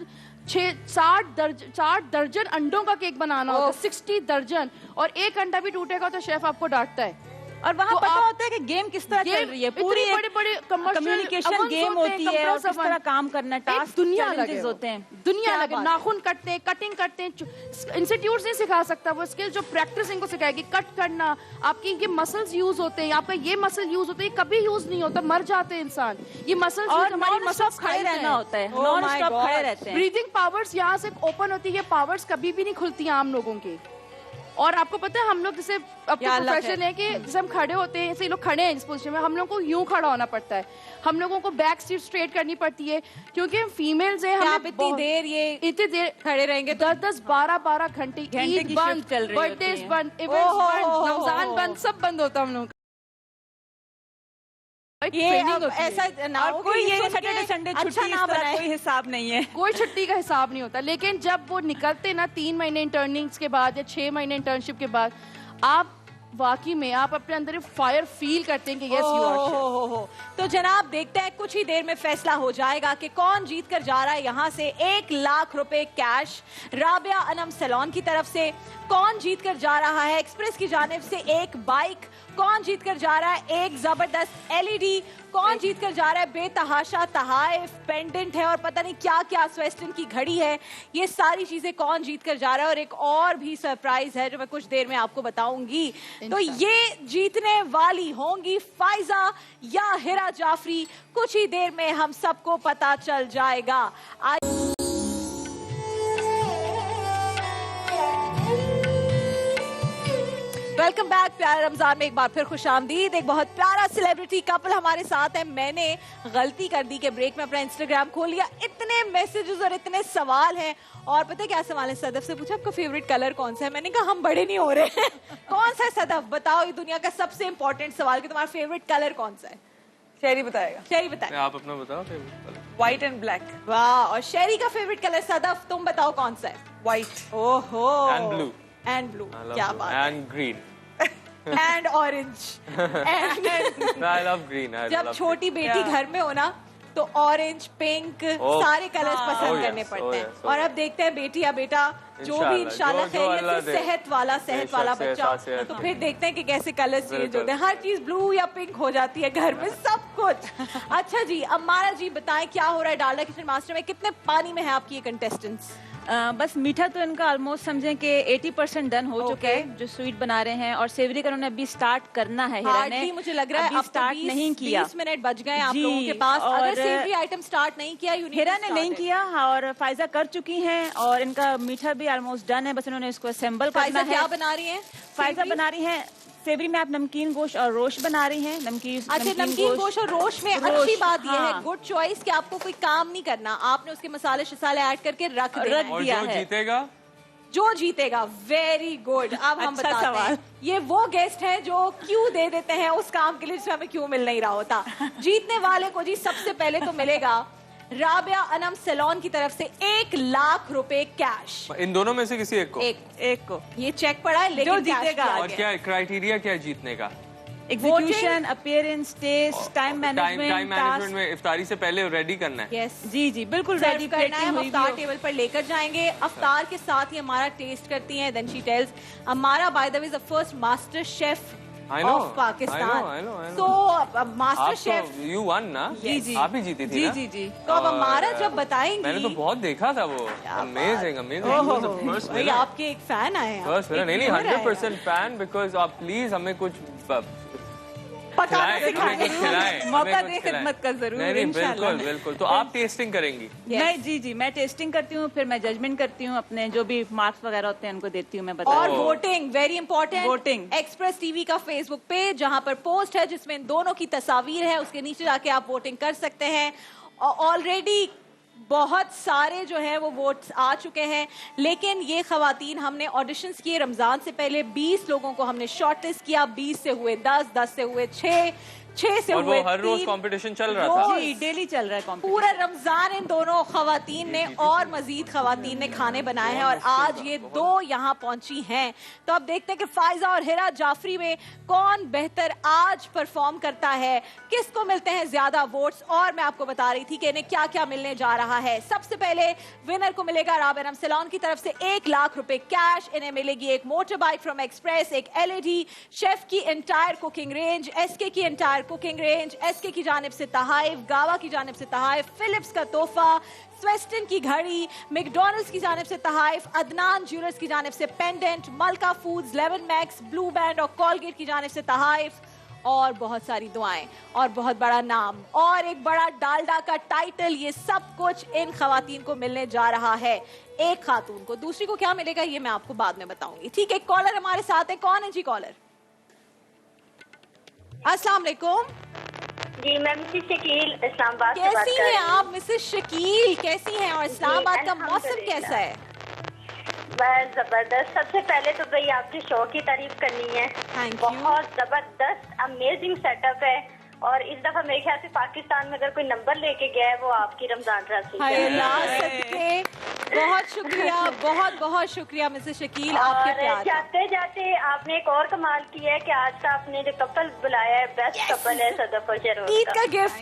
60 दर्जन अंडों का केक बनाना होता है, 60 दर्जन, और 1 अंडा भी टूटेगा तो शेफ आपको डांटता है। और वहाँ तो पता आप- होता है कि गेम किस तरह चल रही है, पूरी इतने बड़े-बड़े commercial कम्युनिकेशन ovens गेम होते हैं, होती है और compressor किस तरह oven। काम करना है, एक टास्क दुनिया challenges लगे होते हैं। दुनिया क्या लगे, बात। नाखून कटते हैं, कटिंग करते हैं। इंस्टीट्यूट नहीं सिखा सकता वो स्किल जो प्रैक्टिस इनको सिखाएगी। कट करना, आपके ये मसल्स यूज होते हैं, आपका ये मसल यूज होते हैं, कभी यूज नहीं होता, मर जाते हैं इंसान। ये मसल्स और हमारी नॉन मसल्स स्टॉप खड़े रहना होता है, Oh non my stop God। खड़े रहते हैं। ब्रीदिंग पावर्स यहाँ से ओपन होती है, पावर्स कभी भी नहीं खुलती आम लोगों की। और आपको पता है हम लोग जैसे अपने या अल्लाह प्रोफेशन है कि जैसे हम खड़े होते हैं, ऐसे लोग खड़े हैं इस पोजीशन में, हम लोगों को यूं खड़ा होना पड़ता है, हम लोगों को बैक सीट स्ट्रेट करनी पड़ती है क्योंकि हम फीमेल्स हैं। क्या हमें आप इतनी देर ये इतनी देर खड़े रहेंगे तो 10-10 12-12 घंटे घंटे ईद की बंद, shift चल रही होती बर्थडेज है। बंद, इवेंट्स ओहो, बंद, ओहो, रमजान ओहो। बंद, सब बंद होता है हम लोगों का। ये ट्रेनिंग अब होती है। ऐसा ना और हो कोई कि ये सुन के सैटरडे संडे अच्छा छुट्टी ना इस तरह बनाए। कोई हिसाब नहीं है। कोई छुट्टी का हिसाब नहीं होता। लेकिन जब वो निकलते ना 3 महीने इंटर्निंग्स के बाद या 6 महीने इंटर्नशिप के बाद, आप वाकई में आप अपने अंदर फायर फील करते हैं कि यस यू आर शेफ। हो। तो जनाब देखते हैं कुछ ही देर में फैसला हो जाएगा कि कौन जीत कर जा रहा है यहाँ से 1 लाख रुपए कैश राबिया अनम सैलून की तरफ से, कौन जीत कर जा रहा है एक्सप्रेस की जानिब से 1 बाइक, कौन जीत कर जा रहा है 1 जबरदस्त LED, कौन जीत कर जा रहा है बेतहाशा तहाइफ, पेंडेंट है और पता नहीं क्या क्या, स्वेस्टर्न की घड़ी है। ये सारी चीजें कौन जीत कर जा रहा है, और एक और भी सरप्राइज है जो मैं कुछ देर में आपको बताऊंगी। तो ये जीतने वाली होंगी फाइजा या हिरा जाफरी, कुछ ही देर में हम सबको पता चल जाएगा। Welcome back. प्यारे रमजान में एक बार फिर खुशामदीद। एक बहुत प्यारा सेलिब्रिटी कपल हमारे साथ है। मैंने गलती कर दी कि ब्रेक में अपना इंस्टाग्राम खोल लिया, इतने मैसेजेस और इतने सवाल हैं। और पता है क्या सवाल है? सदफ से पूछा आपका फेवरेट कलर कौन सा है, मैंने कहा हम बड़े नहीं हो रहे हैं। कौन सा है सदफ? बताओ, ये दुनिया का सबसे इंपॉर्टेंट सवाल कि तुम्हारा फेवरेट कलर कौन सा है। शेरी बताएगा। शेरी बताए। आप अपना बताओ favourite colour. White and black. वाह। और शेरी का फेवरेट कलर सदफ तुम बताओ कौन सा है? व्हाइट। ओहो। And blue. And blue. क्या बात है। And green. And orange. I love green. जब छोटी बेटी घर में हो ना तो ऑरेंज, पिंक सारे कलर्स पसंद करने पड़ते हैं। और अब देखते हैं बेटी या बेटा जो भी इंशाल्लाह खैरियत से सेहत वाला बच्चा, तो फिर देखते हैं कि कैसे कलर्स चेंज होते हैं। हर चीज ब्लू या पिंक हो जाती है घर में, सब कुछ। अच्छा जी, अम्मारा जी बताएं क्या हो रहा है डालडा किचन मास्टर में? कितने पानी में है आपकी ये कंटेस्टेंट्स? बस मीठा तो इनका ऑलमोस्ट समझें कि 80% डन हो चुका है, जो स्वीट बना रहे हैं, और सेवरी का उन्होंने अभी स्टार्ट करना है। हिरा ने मुझे लग रहा है अभी अब स्टार्ट नहीं किया। 20 मिनट बच गए आप जी, लोगों के पास। अगर और सेवरी आइटम स्टार्ट नहीं किया, हिरा ने नहीं किया, और फाइजा कर चुकी हैं, और इनका मीठा भी ऑलमोस्ट डन है, बस इन्होंने इसको असेंबल करना है। क्या बना रही है? फाइजा बना रही है सेवरी में, आप नमकीन गोश्त और रोश बना रही हैं। नमकीन गोश्त और रोश में अच्छी बात यह है, गुड चॉइस, कि आपको कोई काम नहीं करना, आपने उसके मसाले शसाले ऐड करके रख दिया है। जीतेगा जो जीतेगा। Very good. अब हम अच्छा बताते सवाल। हैं, ये वो गेस्ट हैं जो क्यों दे देते हैं उस काम के लिए जिसमें हमें क्यों मिल नहीं रहा होता। जीतने वाले को जी सबसे पहले तो मिलेगा राबिया अनम सैलून की तरफ से 1 लाख रुपए कैश। इन दोनों में से किसी एक को? एक को। ये चेक पड़ा है, लेकिन जो जीतेगा। और क्या क्राइटेरिया क्या है जीतने का? Execution, appearance, taste, time time management, management में इफ्तारी से पहले रेडी करना है। यस, जी जी बिल्कुल सर्व रेडी करना है, हम अफ्तार टेबल पर लेकर जाएंगे। अफ्तार के साथ ही हमारा टेस्ट करती हैं। देन शी टेल्स अमारा by the way is the first master chef I know, of Pakistan. I know. So master आप शेफ तो यू वन ना? जी जी आप ही जीती थी जी ना? जी जी। तो अब हमारा जब बताएंगी। मैंने तो बहुत देखा था वो। अमेजिंग फर्स्ट भाई आपके एक फैन आए हैं। फर्स्ट नहीं 100% फैन, बिकॉज आप प्लीज हमें कुछ पकाना सिखाएं। मौका दे खिदमत का जरूर नहीं इंशाल्लाह। बिल्कुल बिल्कुल। तो आप टेस्टिंग करेंगी? मैं जी जी मैं टेस्टिंग करती हूँ, फिर मैं जजमेंट करती हूँ, अपने जो भी मार्क्स वगैरह होते हैं उनको देती हूँ मैं बता। और voting very important. Voting। Express TV का फेसबुक पेज जहां पर पोस्ट है जिसमें इन दोनों की तस्वीर है, उसके नीचे जाके आप वोटिंग कर सकते हैं। और ऑलरेडी बहुत सारे जो है वो वोट्स आ चुके हैं, लेकिन ये खवातीन हमने ऑडिशंस किए रमजान से पहले। 20 लोगों को हमने शॉर्टलिस्ट किया, 20 से हुए 10, 10 से हुए 6 से और हुए वो हर रोज 3। कंपटीशन चल रहा था। जी डेली चल रहा है competition। पूरा रमजान इन दोनों खवातीन ने और मजीद खवातीन ने खाने बनाए हैं और आज ये 2 यहाँ पहुंची हैं। तो अब देखते हैं कि फायजा और हिरा जाफरी में कौन बेहतर आज परफॉर्म करता है, किसको मिलते हैं ज्यादा वोट्स। और मैं आपको बता रही थी कि इन्हें क्या क्या मिलने जा रहा है। सबसे पहले विनर को मिलेगा राबेनम सैलून की तरफ से 1 लाख रुपए कैश। इन्हें मिलेगी एक मोटर बाइक फ्रॉम एक्सप्रेस, एक LED, शेफ की एंटायर कुकिंग रेंज, SK की एंटायर कुकिंग रेंज, SK की जानिब से तहाइफ, गावा की जानिब से तहाइफ, फिलिप्स का तोहफा, स्वेस्टन की घड़ी, मैकडॉनल्ड्स की जानिब से तहाइफ, अदनान ज्वेलर्स की जानिब से पेंडेंट, मलका फूड्स, 11 मैक्स, ब्लू बैंड और कॉलगेट की जानिब से तहाइफ, और बहुत सारी दुआएं और बहुत बड़ा नाम और एक बड़ा डालडा का टाइटल। ये सब कुछ इन खवातीन को मिलने जा रहा है। एक खातून को, दूसरी को क्या मिलेगा ये मैं आपको बाद में बताऊंगी। ठीक है, कॉलर हमारे साथ है। कौन है जी कॉलर? अस्सलाम वालेकुम जी, मैं मिसेस शकील इस्लामाबाद से बात कैसी कर रही हैं हूँ। आप मिसेस शकील? कैसी हैं? और इस्लामाबाद का मौसम अल्हम्दुलिल्लाह। कैसा है? बस जबरदस्त। सबसे पहले तो भाई आपके शो की तारीफ करनी है। Thank you. बहुत जबरदस्त अमेजिंग सेटअप है और इस दफा मेरे ख्याल से पाकिस्तान में अगर कोई नंबर लेके गया है वो आपकी रमजान राशि हाय है। अल्लाह सदके। बहुत शुक्रिया, बहुत बहुत शुक्रिया मिसेस शकील आपके और प्यार का। जाते जाते आपने एक और कमाल किया है कि आज का आपने जो कपल बुलाया है बेस्ट कपल है सदफ और शरोज ईद का का। गिफ्ट।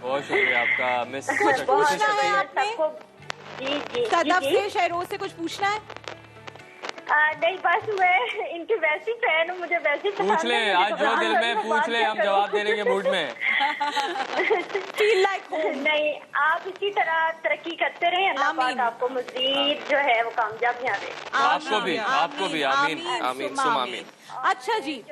बहुत शुक्रिया आपका मिस कुछ पूछना है आपने? सबको जी जी सदफ जी, से शहरोज से कुछ पूछना है? नहीं बस मैं इनकी वैसी फैन हूँ, मुझे वैसी पूछ ले, आज जो दिल में पूछ ले, हम जवाब देने के मूड में। Feel like home. नहीं, आप इसी तरह तरक्की करते रहे, अल्लाह आमीन। पाक आपको मजीद जो है वो कामयाबियां दे। आपको भी, आपको भी, आमीन, आमीन, सुम आमीन। अच्छा जी,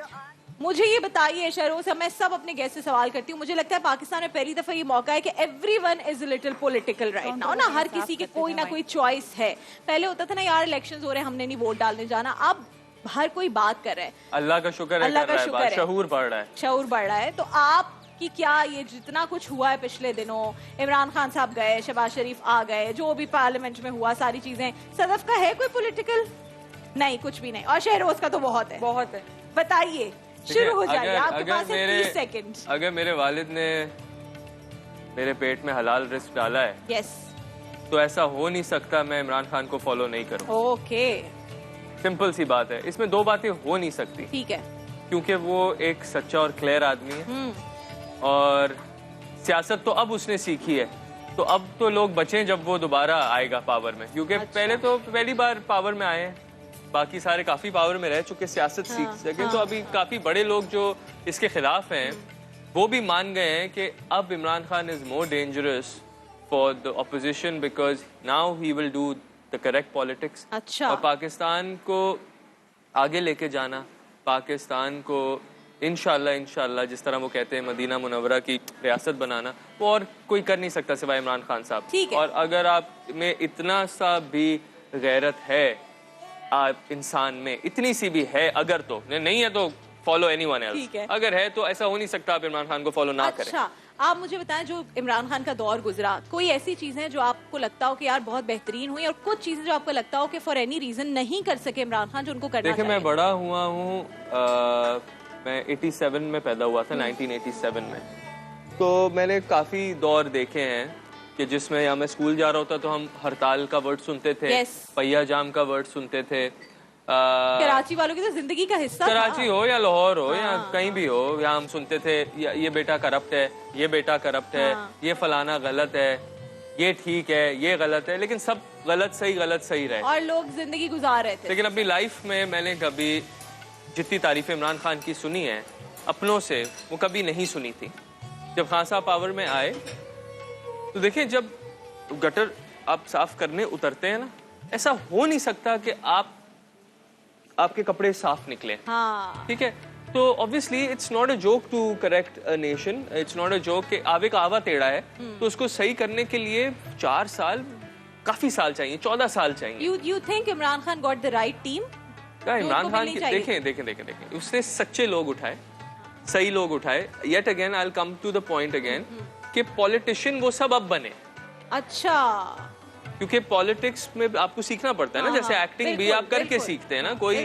मुझे ये बताइए शहरोज, मैं सब अपने गेस्ट से सवाल करती हूँ। मुझे लगता है पाकिस्तान में पहली दफा ये मौका है कि everyone is a little political right now ना। हर किसी की कोई ना कोई चॉइस है। पहले होता था ना यार इलेक्शंस हो रहे हैं हमने नहीं वोट डालने जाना, अब हर कोई बात कर रहा है। अल्लाह का शुक्र है, अल्लाह कर का रहा है शुक्र बात, है। शऊर बढ़ रहा है। शऊर बढ़ रहा है। तो आप कि क्या ये जितना कुछ हुआ है पिछले दिनों, इमरान खान साहब गए, शहबाज शरीफ आ गए, जो भी पार्लियामेंट में हुआ सारी चीजें, सदफ का है कोई पॉलिटिकल? नहीं, कुछ भी नहीं। और शहरोज का तो बहुत है। बहुत है। बताइए, शुरू हो जाइए, आपके अगर पास है मेरे 30 सेकंड। अगर मेरे वालिद ने मेरे पेट में हलाल रिस्क डाला है यस, तो ऐसा हो नहीं सकता मैं इमरान खान को फॉलो नहीं करूं। ओके, सिंपल सी बात है, इसमें दो बातें हो नहीं सकती, ठीक है। क्योंकि वो एक सच्चा और क्लियर आदमी है और सियासत तो अब उसने सीखी है, तो अब तो लोग बचें जब वो दोबारा आएगा पावर में, क्योंकि पहले तो पहली बार पावर में आए हैं, बाकी सारे काफी पावर में रह चुके, सियासत सीख सके। तो अभी काफी बड़े लोग जो इसके खिलाफ हैं वो भी मान गए हैं कि अब Imran Khan is more dangerous for the opposition because now he will do the correct politics. अच्छा। और पाकिस्तान को आगे लेके जाना, पाकिस्तान को इंशाल्लाह जिस तरह वो कहते हैं मदीना मुनव्वरा की रियासत बनाना, वो और कोई कर नहीं सकता सिवाय इमरान खान साहब। ठीक है। और अगर आप में इतना सा भी गैरत है, आप इंसान में इतनी सी भी है, अगर तो नहीं है तो फॉलो एनीवन एल्स। ठीक है। अगर है तो ऐसा हो नहीं सकता आप इमरान खान को फॉलो ना करें। अच्छा, आप मुझे बताएं, जो इमरान खान का दौर गुजरा, कोई ऐसी चीजें जो आपको लगता हो कि यार बहुत बेहतरीन हुई, और कुछ चीजें जो आपको लगता हो कि फॉर एनी रीजन नहीं कर सके इमरान खान, जो उनको करना देखिए, चाहिए? मैं बड़ा हुआ हूँ, मैं 87 में पैदा हुआ था, 1987 में। तो मैंने काफी दौर देखे हैं कि जिसमें या मैं स्कूल जा रहा होता तो हम हड़ताल का वर्ड सुनते थे, Yes. पहिया जाम का वर्ड सुनते थे, कराची वालों की तो जिंदगी का हिस्सा था। कराची हो या लाहौर हो या कहीं भी हो, यहाँ हम सुनते थे ये बेटा करप्ट है, ये बेटा करप्ट है, ये फलाना गलत है, ये ठीक है, ये गलत है, लेकिन सब गलत सही रहे और लोग जिंदगी गुजार रहे थे। लेकिन अपनी लाइफ में मैंने कभी जितनी तारीफें इमरान खान की सुनी है अपनों से, वो कभी नहीं सुनी थी। जब खान साहब पावर में आए तो देखिए, जब गटर आप साफ करने उतरते हैं ना, ऐसा हो नहीं सकता कि आपके कपड़े साफ निकले। हाँ। ठीक है, तो obviously it's not a joke to correct a nation, it's not a joke कि आवे का आवा टेढ़ा है तो उसको सही करने के लिए 4 साल, काफी साल चाहिए, 14 साल चाहिए। You think Imran Khan got the right team? Imran Khan की देखें, उसने सच्चे लोग उठाए, सही लोग उठाए। Yet again I will come to the point again कि पॉलिटिशियन वो सब अब बने। अच्छा, क्योंकि पॉलिटिक्स में आपको सीखना पड़ता है ना, जैसे एक्टिंग भी आप करके सीखते हैं ना, कोई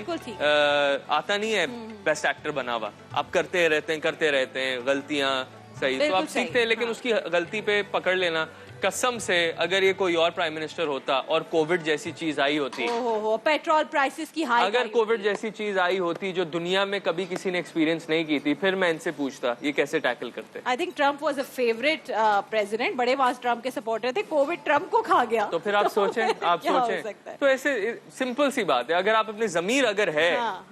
आता नहीं है बेस्ट एक्टर बना हुआ, आप करते रहते हैं गलतियां सही तो आप सीखते हैं, लेकिन उसकी गलती पे पकड़ लेना। कसम से अगर ये कोई और प्राइम मिनिस्टर होता और कोविड जैसी चीज आई होती, पेट्रोल प्राइसेस की हाई, अगर कोविड जैसी चीज आई होती जो दुनिया में कभी किसी ने एक्सपीरियंस नहीं की थी, फिर मैं इनसे पूछता ये कैसे टैकल करते। I think Trump was a favourite president, बड़े वाज ट्रम्प के सपोर्टर थे, कोविड ट्रम्प को खा गया। तो फिर आप सोचें तो ऐसे सिंपल सी बात है, अगर आप अपनी जमीर अगर है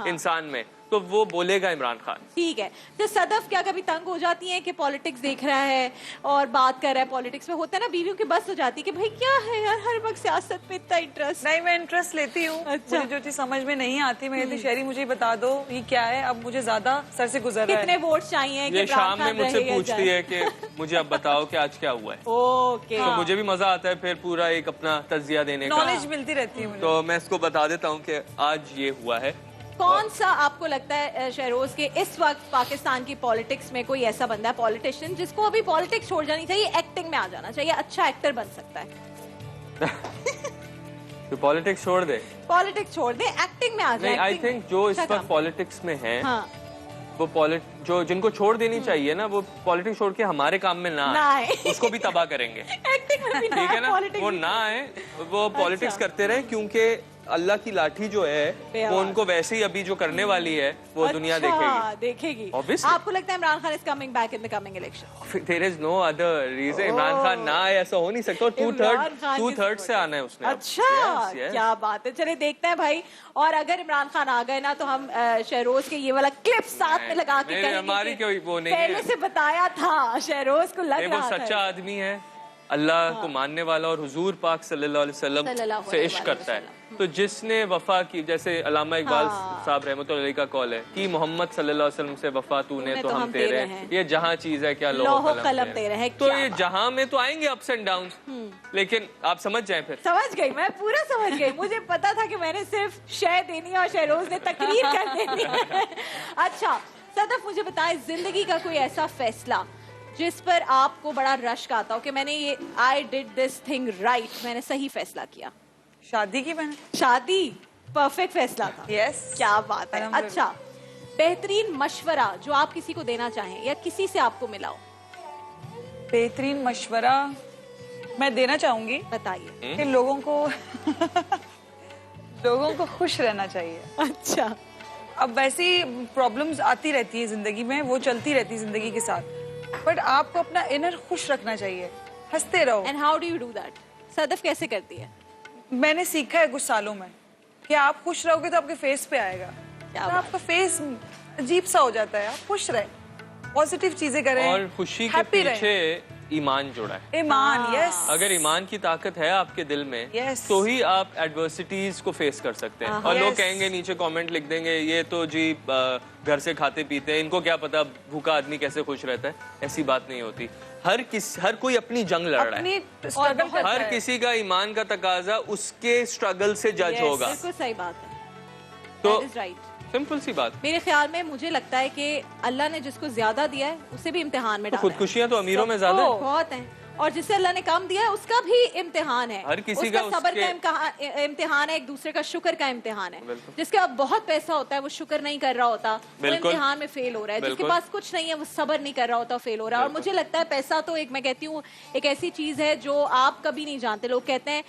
इंसान में तो वो बोलेगा इमरान खान। ठीक है, तो सदफ क्या कभी तंग हो जाती हैं कि पॉलिटिक्स देख रहा है और बात कर रहा है पॉलिटिक्स में, होता है ना बीवियों की बस हो जाती है कि भाई क्या है यार हर वक्त सियासत में इतना इंटरेस्ट। नहीं, मैं इंटरेस्ट लेती हूँ। अच्छा। मुझे जो चीज समझ में नहीं आती मैं कहती शहरी मुझे बता दो ये क्या है, अब मुझे ज्यादा सर से गुजर रहा है। कितने वोट चाहिए कि ये इमरान शाम में खान मुझसे रहेगा पूछती है कि मुझे अब बताओ कि आज क्या हुआ है। ओके, तो मुझे भी मजा आता है फिर पूरा एक अपना तज्जिया देने का, नॉलेज मिलती रहती है मुझे। तो मैं इसको बता देता हूँ कि आज ये हुआ है। कौन सा आपको लगता है शहरोज के इस वक्त पाकिस्तान की पॉलिटिक्स में कोई ऐसा बंदा है पॉलिटिशियन जिसको अभी पॉलिटिक्स छोड़ जानी चाहिए, एक्टिंग में आ जाना चाहिए, अच्छा एक्टर बन सकता है? तो पॉलिटिक्स छोड़ दे, पॉलिटिक्स छोड़ दे, एक्टिंग में आ जाए। नहीं, आई थिंक जो इस वक्त पॉलिटिक्स में है वो जो जिनको छोड़ देनी चाहिए ना, वो पॉलिटिक्स छोड़ के हमारे काम में ना आए, उसको भी तबाह करेंगे। एक्टिंग में भी ना, ठीक है ना, वो ना आए, वो पॉलिटिक्स करते रहे, क्योंकि अल्लाह की लाठी जो है वो उनको वैसे ही अभी जो करने वाली है वो दुनिया देखेगी। Obviously. आपको लगता है Imran Khan is coming back in the coming election? There is no other reason. Imran Khan ना आए ऐसा हो नहीं सकता, और 2/3 से आना है उसने। अच्छा, क्या बात है, चले देखते हैं भाई। और अगर इमरान खान आ गए ना तो हम शहरोज के ये वाला क्लिप साथ में लगा के हमारी कोई वो नहीं है, पहले से बताया था शहरोज को लग रहा था सच्चा आदमी है, अल्लाह को मानने वाला और हुजूर पाक सल्लल्लाहु अलैहि वसल्लम से इश्क करता है। तो जिसने वफा की, जैसे अल्लामा इकबाल साहब रहमतुल्लाह अलैह का कॉल है कि मोहम्मद सल्लल्लाहु अलैहि वसल्लम से वफा तूने तो हम तेरे हैं, ये जहां चीज है क्या लोहो कलम तेरे हैं। तो ये जहां में तो आएंगे अप्स एंड डाउन्स, लेकिन आप समझ जाएं। फिर समझ गई, मैं पूरा समझ गई, मुझे पता था कि मैंने सिर्फ शय देनी है और शहरोज ने तकरीर कर देनी है। अच्छा सदफ, मुझे बताएं जिंदगी का कोई ऐसा फैसला जिस पर आपको बड़ा रश्क आता हो कि मैंने ये I did this thing right, मैंने सही फैसला किया? शादी की मैंने, शादी परफेक्ट फैसला था। यस, क्या बात है। अच्छा, बेहतरीन मशवरा जो आप किसी को देना चाहें या किसी से आपको मिला हो? बेहतरीन मशवरा मैं देना चाहूंगी, बताइए। कि लोगों को खुश रहना चाहिए। अच्छा, अब वैसी प्रॉब्लम्स आती रहती है जिंदगी में, वो चलती रहती है जिंदगी के साथ, बट आपको अपना इनर खुश रखना चाहिए, हंसते रहो। And how do you do that? Sadaf कैसे करती है? मैंने सीखा है कुछ सालों में कि आप खुश रहोगे तो आपके फेस पे आएगा, तो आपका फेस अजीब सा हो जाता है। आप खुश रहे, पॉजिटिव चीजें करें, और खुशी के पीछे ईमान जुड़ा है। ईमान, यस। अगर ईमान की ताकत है आपके दिल में, तो ही आप एडवर्सिटीज को फेस कर सकते हैं। और लोग कहेंगे, नीचे कमेंट लिख देंगे, ये तो जी घर से खाते पीते हैं, इनको क्या पता भूखा आदमी कैसे खुश रहता है। ऐसी बात नहीं होती। हर कोई अपनी जंग लड़ रहा है, हर किसी का ईमान का तकाजा उसके स्ट्रगल से जज होगा। बिल्कुल सही बात है, तो राइट, सिंपल सी बात। मेरे ख्याल में मुझे लगता है कि अल्लाह ने जिसको ज्यादा दिया है उसे भी इम्तिहान में डाला है। खुदकुशियां तो अमीरों में ज्यादा बहुत हैं, और जिसे अल्लाह ने कम दिया है उसका भी इम्तिहान है। हर किसी उसका का सब्र उसके- का इम्तिहान है, एक दूसरे का शुक्र का इम्तिहान है। बिल्कुल। जिसके पास बहुत पैसा होता है वो शुक्र नहीं कर रहा होता, वो बिल्कुल। इम्तिहान में फेल हो रहा है। जिसके बिल्कुल। पास कुछ नहीं है वो सब्र नहीं कर रहा होता, फेल हो रहा है। और मुझे लगता है पैसा तो एक, मैं कहती हूँ, एक ऐसी चीज है जो आप कभी नहीं जानते। लोग कहते हैं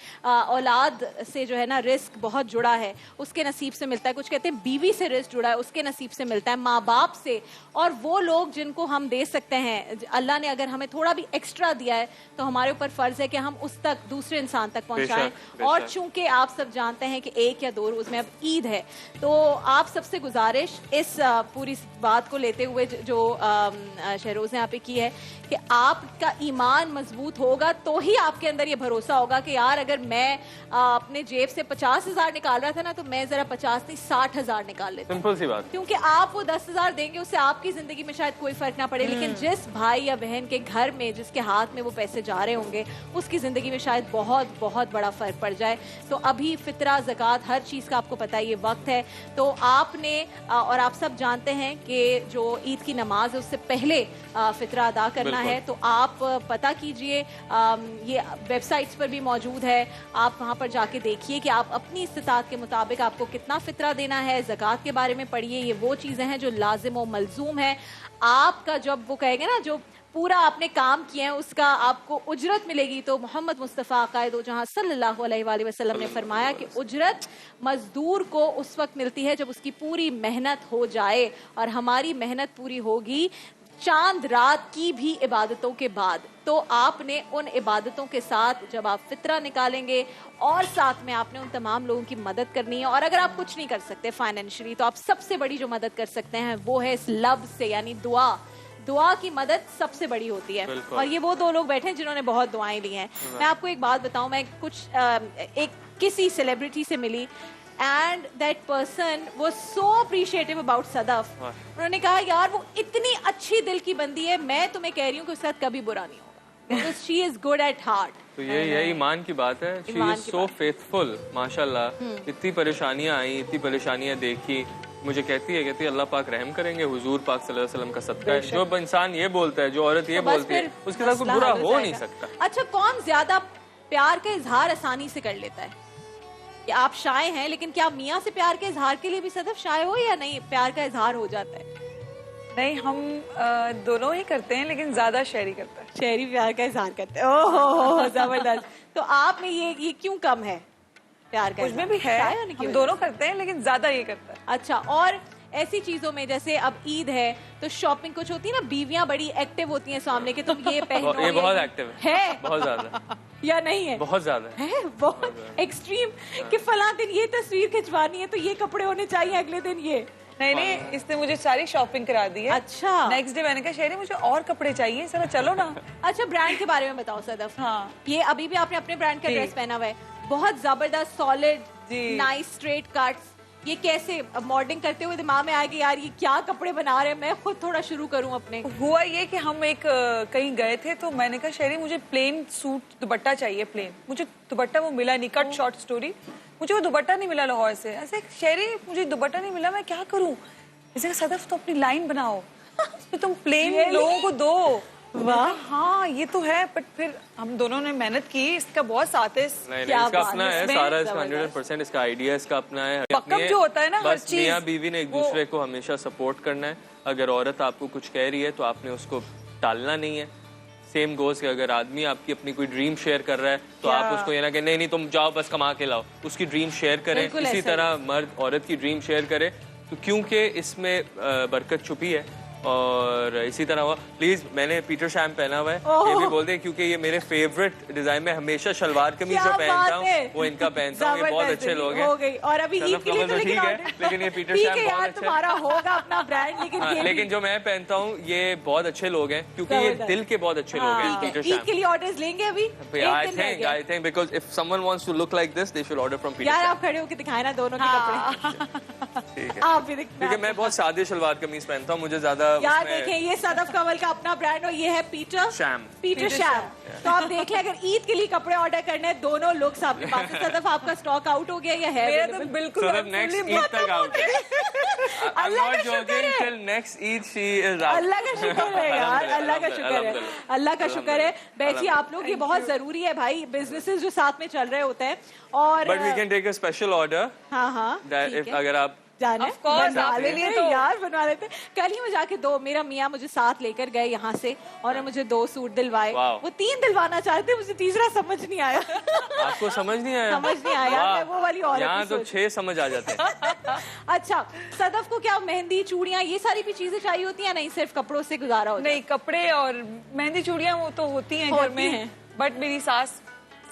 औलाद से जो है ना रिस्क बहुत जुड़ा है, उसके नसीब से मिलता है। कुछ कहते हैं बीवी से रिस्क जुड़ा है, उसके नसीब से मिलता है, माँ बाप से। और वो लोग जिनको हम दे सकते हैं, अल्लाह ने अगर हमें थोड़ा भी एक्स्ट्रा दिया है तो हमारे ऊपर फर्ज है कि हम उस तक, दूसरे इंसान तक पहुंचाएं। बेशक, और बेशक। चूंकि आप सब जानते हैं कि 1 या 2 रोज में अब ईद है, तो आप सबसे गुजारिश इस पूरी बात को लेते हुए जो शहरोज ने यहाँ पे की है कि आपका ईमान मजबूत होगा तो ही आपके अंदर ये भरोसा होगा कि यार अगर मैं अपने जेब से 50,000 निकाल रहा था ना, तो मैं जरा 50 नहीं 60,000 निकाल लेता। सिंपल सी बात। क्योंकि आप वो 10,000 देंगे, उससे आपकी जिंदगी में शायद कोई फर्क ना पड़े, लेकिन जिस भाई या बहन के घर में, जिसके हाथ में वो पैसे जा रहे होंगे, उसकी जिंदगी में शायद बहुत बहुत बड़ा फर्क पड़ जाए। तो अभी फितरा, ज़कात, हर चीज का आपको पता है ये वक्त है। तो आपने और आप सब जानते हैं कि जो ईद की नमाज है उससे पहले फितरा अदा करना है। तो आप पता कीजिए, ये वेबसाइट्स पर भी मौजूद है, आप वहां पर जाके देखिए कि आप अपनी इस्तिताअत के मुताबिक आपको कितना फितरा देना है। ज़कात के बारे में पढ़िए, ये वो चीजें हैं जो लाजिम और मलजूम है। आपका जब वो कहेंगे ना, जो पूरा आपने काम किया है उसका आपको उजरत मिलेगी। तो मोहम्मद मुस्तफ़ा कायद जहां सल्लल्लाहु अलैहि वसल्लम ने फरमाया कि उजरत मजदूर को उस वक्त मिलती है जब उसकी पूरी मेहनत हो जाए, और हमारी मेहनत पूरी होगी चांद रात की भी इबादतों के बाद। तो आपने उन इबादतों के साथ जब आप फितरा निकालेंगे और साथ में आपने उन तमाम लोगों की मदद करनी है। और अगर आप कुछ नहीं कर सकते फाइनेंशियली, तो आप सबसे बड़ी जो मदद कर सकते हैं वो है इस लफ्ज़ से, यानी दुआ। दुआ की मदद सबसे बड़ी होती है। और ये वो 2 लोग बैठे हैं जिन्होंने बहुत दुआएं ली हैं। मैं आपको एक बात बताऊं, मैं एक किसी सेलिब्रिटी से मिली, and that person was so appreciative about Sadaf. उन्होंने कहा यार वो इतनी अच्छी दिल की बंदी है, मैं तुम्हें कह रही हूँ कि उसके साथ कभी बुरा नहीं होगा, because she is good at heart. तो ये ईमान की बात है। शी इज सो फेथफुल, माशाल्लाह। इतनी परेशानियां आई, इतनी परेशानियां देखी, मुझे कहती है अल्लाह पाक रहम करेंगे, हुजूर पाक सल्लल्लाहु अलैहि वसल्लम का सदका है। जो इंसान ये बोलता है, जो औरत ये बोलती है, उसके साथ कोई बुरा हो नहीं सकता। अच्छा, कौन ज्यादा प्यार का इजहार आसानी से कर लेता है? कि आप शाय हैं, लेकिन क्या आप मियाँ से प्यार के इजहार के लिए भी सदफ शाय हो, या नहीं प्यार का इजहार हो जाता है? नहीं, हम दोनों ही करते हैं, लेकिन ज्यादा शेरी करता है। शेरी प्यार का इजहार करते हैं। ओहो जबरदस्त। तो आप में ये क्यों कम है प्यार का? उसमें भी है, हम दोनों करते हैं, लेकिन ज्यादा ये करता है। अच्छा, और ऐसी चीजों में जैसे अब ईद है तो शॉपिंग कुछ होती है ना, बीवियां बड़ी एक्टिव होती हैं सामने के, तुम ये पहनो। ये बहुत एक्टिव है, बहुत ज्यादा या नहीं है? बहुत ज्यादा है, बहुत एक्सट्रीम कि फला दिन ये तस्वीर खिंचवानी है तो ये कपड़े होने चाहिए, अगले दिन ये। नहीं, इसने मुझे सारी शॉपिंग करा दी है। अच्छा। नेक्स्ट डे मैंने कहा शेरी मुझे और कपड़े चाहिए, चलो चलो ना। अच्छा, ब्रांड के बारे में बताओ सदफ। हाँ, ये अभी भी आपने अपने ब्रांड का ड्रेस पहना हुआ है, बहुत जबरदस्त, सॉलिड, नाइस स्ट्रेट कट्स। ये कैसे मॉडलिंग करते हुए दिमाग में आएगी यार ये क्या कपड़े बना रहे हैं, मैं खुद थोड़ा शुरू करूं अपने? हुआ ये कि हम एक कहीं गए थे, तो मैंने कहा शेरी मुझे प्लेन सूट दुपट्टा चाहिए, प्लेन। मुझे दुपट्टा वो मिला नहीं, कट शॉर्ट स्टोरी, मुझे वो दुपट्टा नहीं मिला लाहौर से। ऐसे शेरी मुझे दुपट्टा नहीं मिला, मैं क्या करूं? इसे सदफ तो अपनी लाइन बनाओ, उसमें तुम प्लेन लोगों को दो। वाह, हाँ ये तो है, बट फिर हम दोनों ने मेहनत की, इसका बहुत साथ है। नहीं, इसका अपना है सारा, इसका 100% इसका आइडिया इसका अपना है। पक्कम जो होता है ना, हर चीज मियां बीवी ने एक दूसरे को हमेशा सपोर्ट करना है। अगर औरत आपको कुछ कह रही है तो आपने उसको टालना नहीं है। सेम गोज कि अगर आदमी आपकी अपनी कोई ड्रीम शेयर कर रहा है तो आप उसको ये ना कि नहीं तुम जाओ बस कमा के लाओ, उसकी ड्रीम शेयर करें। इसी तरह मर्द औरत की ड्रीम शेयर करे, तो क्योंकि इसमें बरकत छुपी है। और इसी तरह हुआ, प्लीज मैंने पीटर शैम पहना हुआ है, ये भी बोलते हैं क्योंकि ये मेरे फेवरेट डिजाइन में हमेशा शलवार कमीज जो पहनता हूँ वो इनका पहनता हूँ। ये बहुत अच्छे लोग हैं। हो गई। और अभी ईद के लिए तो ठीक है, लेकिन ये पीटर शैम बहुत अच्छा तुम्हारा होगा अपना ब्रांड, लेकिन जो मैं पहनता हूँ ये बहुत अच्छे लोग हैं, क्योंकि ये दिल के बहुत अच्छे लोग हैं। पीटर शैम ईद के लिए ऑर्डर्स लेंगे अभी? I think because if someone wants to look like this they should order from Peter यार Sham। आप खड़े होकर दिखाए ना दोनों के कपड़े। ठीक है, आप भी क्योंकि मैं बहुत सादे शलवार कमीज पहनता हूँ, मुझे ज्यादा यार उसमें- देखें, ये सदफ कमल का अपना ब्रांड और ये है पीटर शैम। तो आप देख लें, अगर ईद के लिए कपड़े ऑर्डर करने हैं, दोनों लुक्स आपके पास है। सदफ, आपका स्टॉक आउट हो गया या है? मेरा तो बिल्कुल सदफ नेक्स्ट ईद तक आउट है। I'm अल्लाह not का शुक्र joking, है। till next Eid she is out. अल्लाह का शुक्र है यार, अल्लाह का शुक्र है, अल्हम्दुलिल्लाह। अल्लाह का शुक्र है। बैठिए आप लोग, ये बहुत जरूरी है भाई, बिजनेसेस जो साथ में चल रहे होते हैं। और But we can take a special order हाँ हाँ, that ठीक if है। अगर आप जाने Of course, बनवा आपके लेते लिए हैं तो- यार, बनवा लेते हैं। कल ही मैं जाके मेरा मियाँ मुझे साथ लेकर गए यहाँ से और मुझे 2 सूट दिलवाए। Wow. वो 3 दिलवाना चाहते, मुझे तीसरा समझ नहीं आया। आपको समझ नहीं आया? समझ नहीं आया यार, मैं वो वाली औरत यहाँ ही तो सोच- 6 समझ आ जाते हैं। अच्छा, सदफ को क्या मेहंदी, चूड़ियाँ, ये सारी भी चीजें चाहिए होती हैं? नहीं, सिर्फ कपड़ों से गुजारा होता है? नहीं, कपड़े और मेहंदी चूड़ियां वो तो होती हैं घर होती में, हैं। बट मेरी सास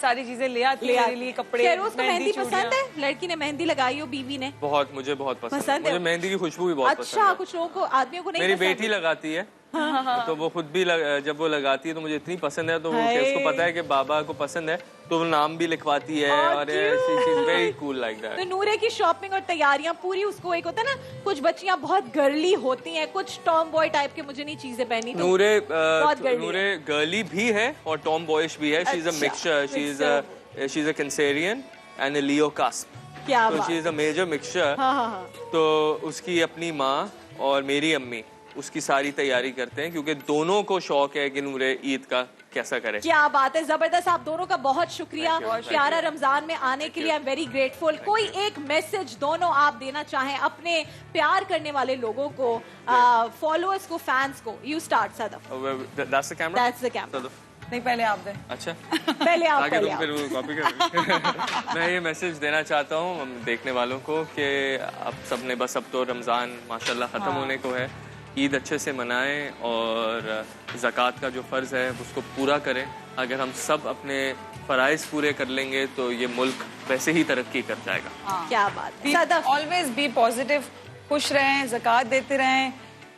सारी चीजें ले आती ले है आती। मेरे लिए, कपड़े, शेरोज को मेहंदी पसंद चूड़ियां। है? लड़की ने मेहंदी लगाई हो, बीवी ने? मुझे बहुत पसंद है। पसंद है? मुझे मेहंदी की खुशबू भी बहुत पसंद अच्छा, है। कुछ लोगों को, आदमियों को नहीं मेरी पसंद। बेटी लगाती है, तो वो खुद भी जब वो लगाती है तो मुझे इतनी पसंद है, तो वो हाय। उसको पता है कि बाबा को पसंद है, तो वो नाम भी लिखवाती है Oh, और ऐसी वेरी कूल लाइक तो दैट। नूरे की शॉपिंग और तैयारियां पूरी, उसको एक होता है ना, कुछ बच्चियां बहुत गर्ली होती हैं, कुछ टॉम बॉय टाइप के, मुझे नहीं चीजें पहनी तो नूरे girly नूरे गर्ली भी है और टॉम बॉयश भी है। शी इज अ अच्छा, mixture, she is a Cancerian and a Leo cusp, क्या तो बात she is a major mixture. हाँ हाँ हाँ। तो उसकी अपनी माँ और मेरी अम्मी उसकी सारी तैयारी करते हैं, क्योंकि दोनों को शौक है कि नूरे ईद का कैसा करे। क्या बात है, जबरदस्त। आप दोनों का बहुत शुक्रिया Thank you. प्यारा रमजान में आने के लिए। आई एम वेरी ग्रेटफुल। कोई एक मैसेज दोनों आप देना चाहें अपने प्यार करने वाले लोगों को, फॉलोअर्स को, फैंस को? You start Sadaf. That's the camera? That's the camera. Sadaf. नहीं, पहले आप दें। अच्छा, पहले आप, आगे पहले तुम आप। फिर कॉपी कर। मैं ये मैसेज देना चाहता हूँ हम देखने वालों को कि अब सबने बस, अब तो रमज़ान माशाल्लाह ख़त्म होने को है। ईद अच्छे से मनाएं और ज़कात का जो फ़र्ज़ है उसको पूरा करें। अगर हम सब अपने फ़राइज़ पूरे कर लेंगे तो ये मुल्क वैसे ही तरक्की कर जाएगा। क्या बात है सदफ। ऑलवेज बी पॉजिटिव, खुश रहें, ज़कात देते रहें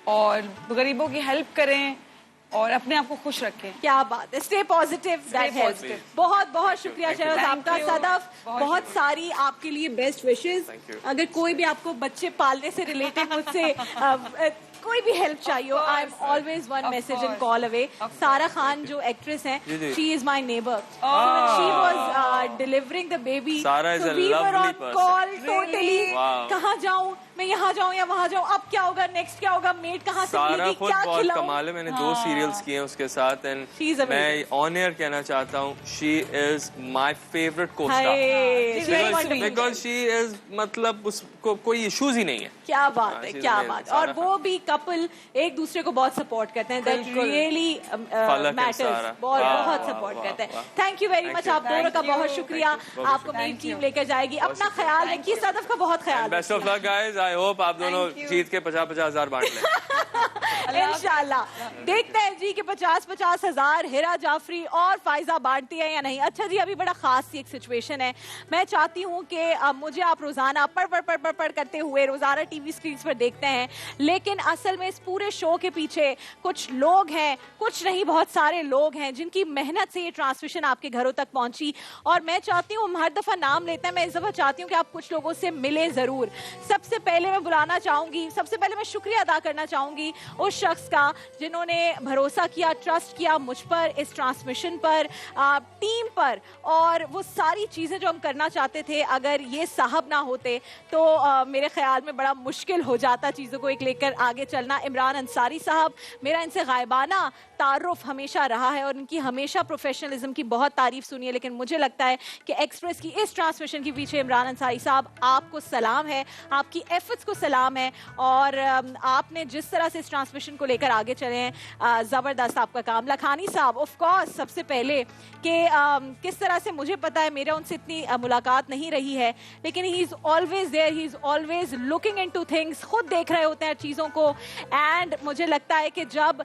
और गरीबों की हेल्प करें और अपने आप को खुश रखें। क्या बात है, stay positive, that helps. positive. बहुत बहुत शुक्रिया शहनाज Thank आपका। you. सदफ, बहुत बहुत सारी आपके लिए बेस्ट विशेस। Thank you. अगर कोई भी आपको बच्चे पालने से रिलेटेड मुझसे कोई भी हेल्प चाहिए हो, I am always one message and call away. Sara Khan जो एक्ट्रेस है, जी, जी। She is my neighbour, she was delivering the baby, Sara is a very lovely on person. Call totally. Wow. कहाँ जाऊँ मैं, यहाँ जाऊँ या वहाँ जाऊँ, अब क्या होगा, नेक्स्ट क्या होगा, मेड कहाँ से सारा मिलेगी, खुद क्या बहुत खिलाऊं? कमाल है। मैंने 2 सीरियल्स किए हैं उसके साथ एंड She's amazing. मैं ऑन एयर कहना चाहता हूँ, शी इज माय फेवरेट को हाय, she's very wonderful. Because she is, मतलब उसको कोई इश्यूज ही नहीं है। क्या बात है, she's क्या amazing. बात है। और सारा वो भी कपल एक दूसरे को बहुत सपोर्ट करते हैं, दैट बिल्कुल। रियली फलक and मैटर्स, सारा। बहुत वाह, बहुत वाह, सपोर्ट वाह, करते हैं। वाह। Thank you very Thank much, you. आप दोनों का Thank बहुत you. शुक्रिया। Thank you. आपको मेरी Thank टीम you. लेकर जाएगी। अपना ख्याल रखिए, सदफ का बहुत ख्याल best of luck guys, I hope आप दोनों Thank you. जीत के 50-50 हजार बांट लें। इंशाल्लाह। देखते हैं जी कि 50-50 हजार हिरा जाफरी और फायजा बांटती है या नहीं। अच्छा जी, अभी बड़ा खास सी एक सिचुएशन है। मैं चाहती हूँ कि मुझे आप रोजाना पढ़ करते हुए रोजाना टीवी स्क्रीन पर देखते हैं, लेकिन असल में इस पूरे शो के पीछे कुछ लोग हैं, कुछ नहीं बहुत सारे लोग हैं जिनकी मेहनत से ये ट्रांसमिशन आपके घरों तक पहुंची। और मैं चाहती हूँ, हम हर दफा नाम लेते हैं, मैं इस दफा चाहती हूँ कि आप कुछ लोगों से मिले जरूर। सबसे पहले मैं बुलाना चाहूंगी, सबसे पहले मैं शुक्रिया अदा करना चाहूंगी उस शख्स का जिन्होंने भरोसा किया, ट्रस्ट किया मुझ पर, इस ट्रांसमिशन पर, टीम पर, और वो सारी चीजें जो हम करना चाहते थे, अगर ये साहब ना होते तो मेरे ख्याल में बड़ा मुश्किल हो जाता चीजों को एक लेकर आगे चलना। इमरान अंसारी साहब, मेरा इनसे गायबाना तारुफ हमेशा रहा है और इनकी हमेशा प्रोफेशनलिज्म की बहुत तारीफ सुनी है, लेकिन मुझे लगता है कि एक्सप्रेस की इस ट्रांसमिशन के पीछे इमरान अंसारी साहब, आपको सलाम है, आपकी एफर्ट्स को सलाम है, और आपने जिस तरह से इस ट्रांसमिशन को लेकर आगे चले हैं, ज़बरदस्त आपका काम। लखानी साहब, ऑफ कोर्स सबसे पहले कि किस तरह से, मुझे पता है मेरा उनसे इतनी मुलाकात नहीं रही है, लेकिन he is always there, he is always looking into things, खुद देख रहे होते हैं चीज़ों को। एंड मुझे लगता है कि जब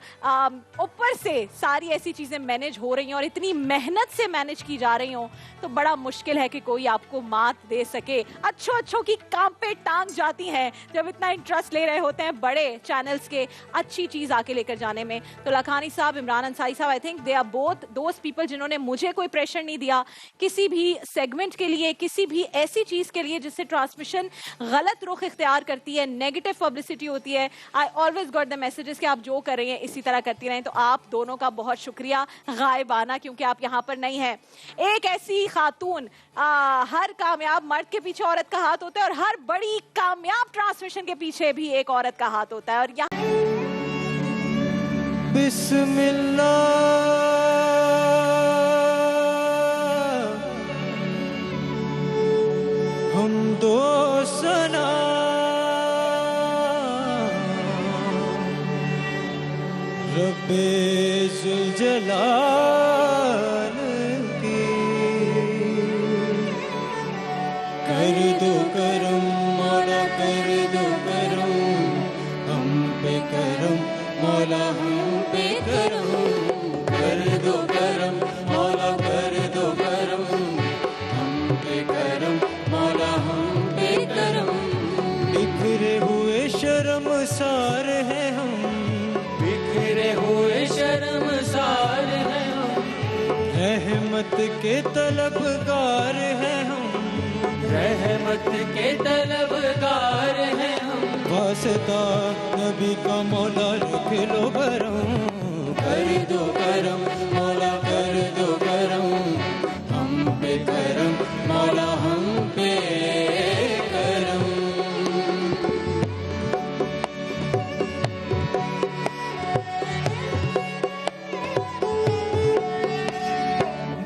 ऊपर से सारी ऐसी चीज़ें मैनेज हो रही हैं और इतनी मेहनत से मैनेज की जा रही हों, तो बड़ा मुश्किल है कि कोई आपको मात दे सके। अच्छों की काम पे टांग जाती हैं जब इतना इंटरेस्ट ले रहे होते हैं बड़े चैनल्स के अच्छी चीज़ आके लेकर जाने में। तो लाखानी साहब, इमरान अंसारी साहब, I think they are both those people जिन्होंने मुझे कोई प्रेशर नहीं दिया किसी भी सेगमेंट के लिए, किसी भी ऐसी चीज के लिए जिससे ट्रांसमिशन गलत रुख इख्तियार करती है, नेगेटिव पब्लिसिटी होती है। I always got the messages कि आप जो कर रही हैं इसी तरह करती रहें। तो आप दोनों का बहुत शुक्रिया गायबाना, क्योंकि आप यहाँ पर नहीं हैं। एक ऐसी खातून, हर कामयाब मर्द के पीछे औरत का हाथ होता है और हर बड़ी कामयाब ट्रांसमिशन के पीछे भी एक औरत का हाथ होता है। और यहाँ बिस्मिल्लाह हम दो सना रब्बे जुल जलाल की कर दो करम मौला, कर दो करम हम पे करम मौला, हम पे करम कर दो करम मौला, कर दो करम हम पे करम मौला, हम पे करम। बिखरे हुए शर्मसार हैं हम, बिखरे हुए शर्मसार हैं हम, रहमत के तलबगार हैं हम, रहमत के तलबगार हैं हम। वास्ता नबी का मौला रख लो करम, कर दो करम मौला, कर दो करम हम पे करम मौला, हम पे करम।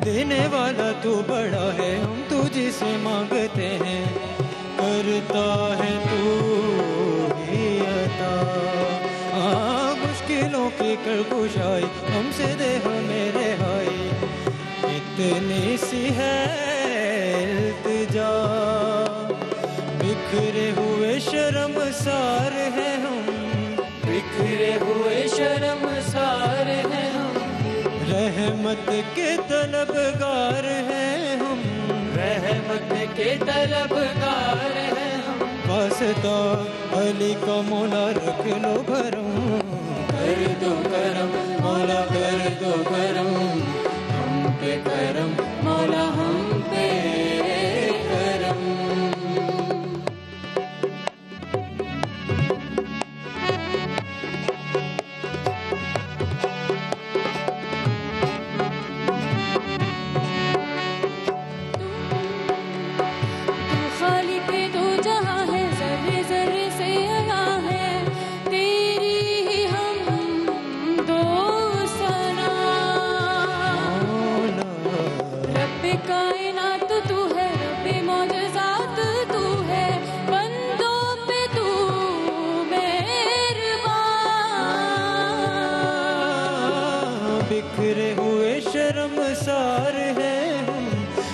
देने वाला तू बड़ा है, हम तुझे से मांगते हैं, करता है तू ही अता। मुश्किलों की कलकुशाई हमसे दे हमें रिहाई, इतनी सी है इल्तिजा। बिखरे हुए शर्मसार हैं हम, बिखरे हुए शर्मसार हैं हम, रहमत के तलबगार हैं हम, रहमत के तलबगार हैं हम। वास्ता अली का मौला रख लो भरम, कर दो करम मौला, कर दो करम हम पे करम मौला, हम पे करम। बिखरे हुए शर्मसार हैं हम,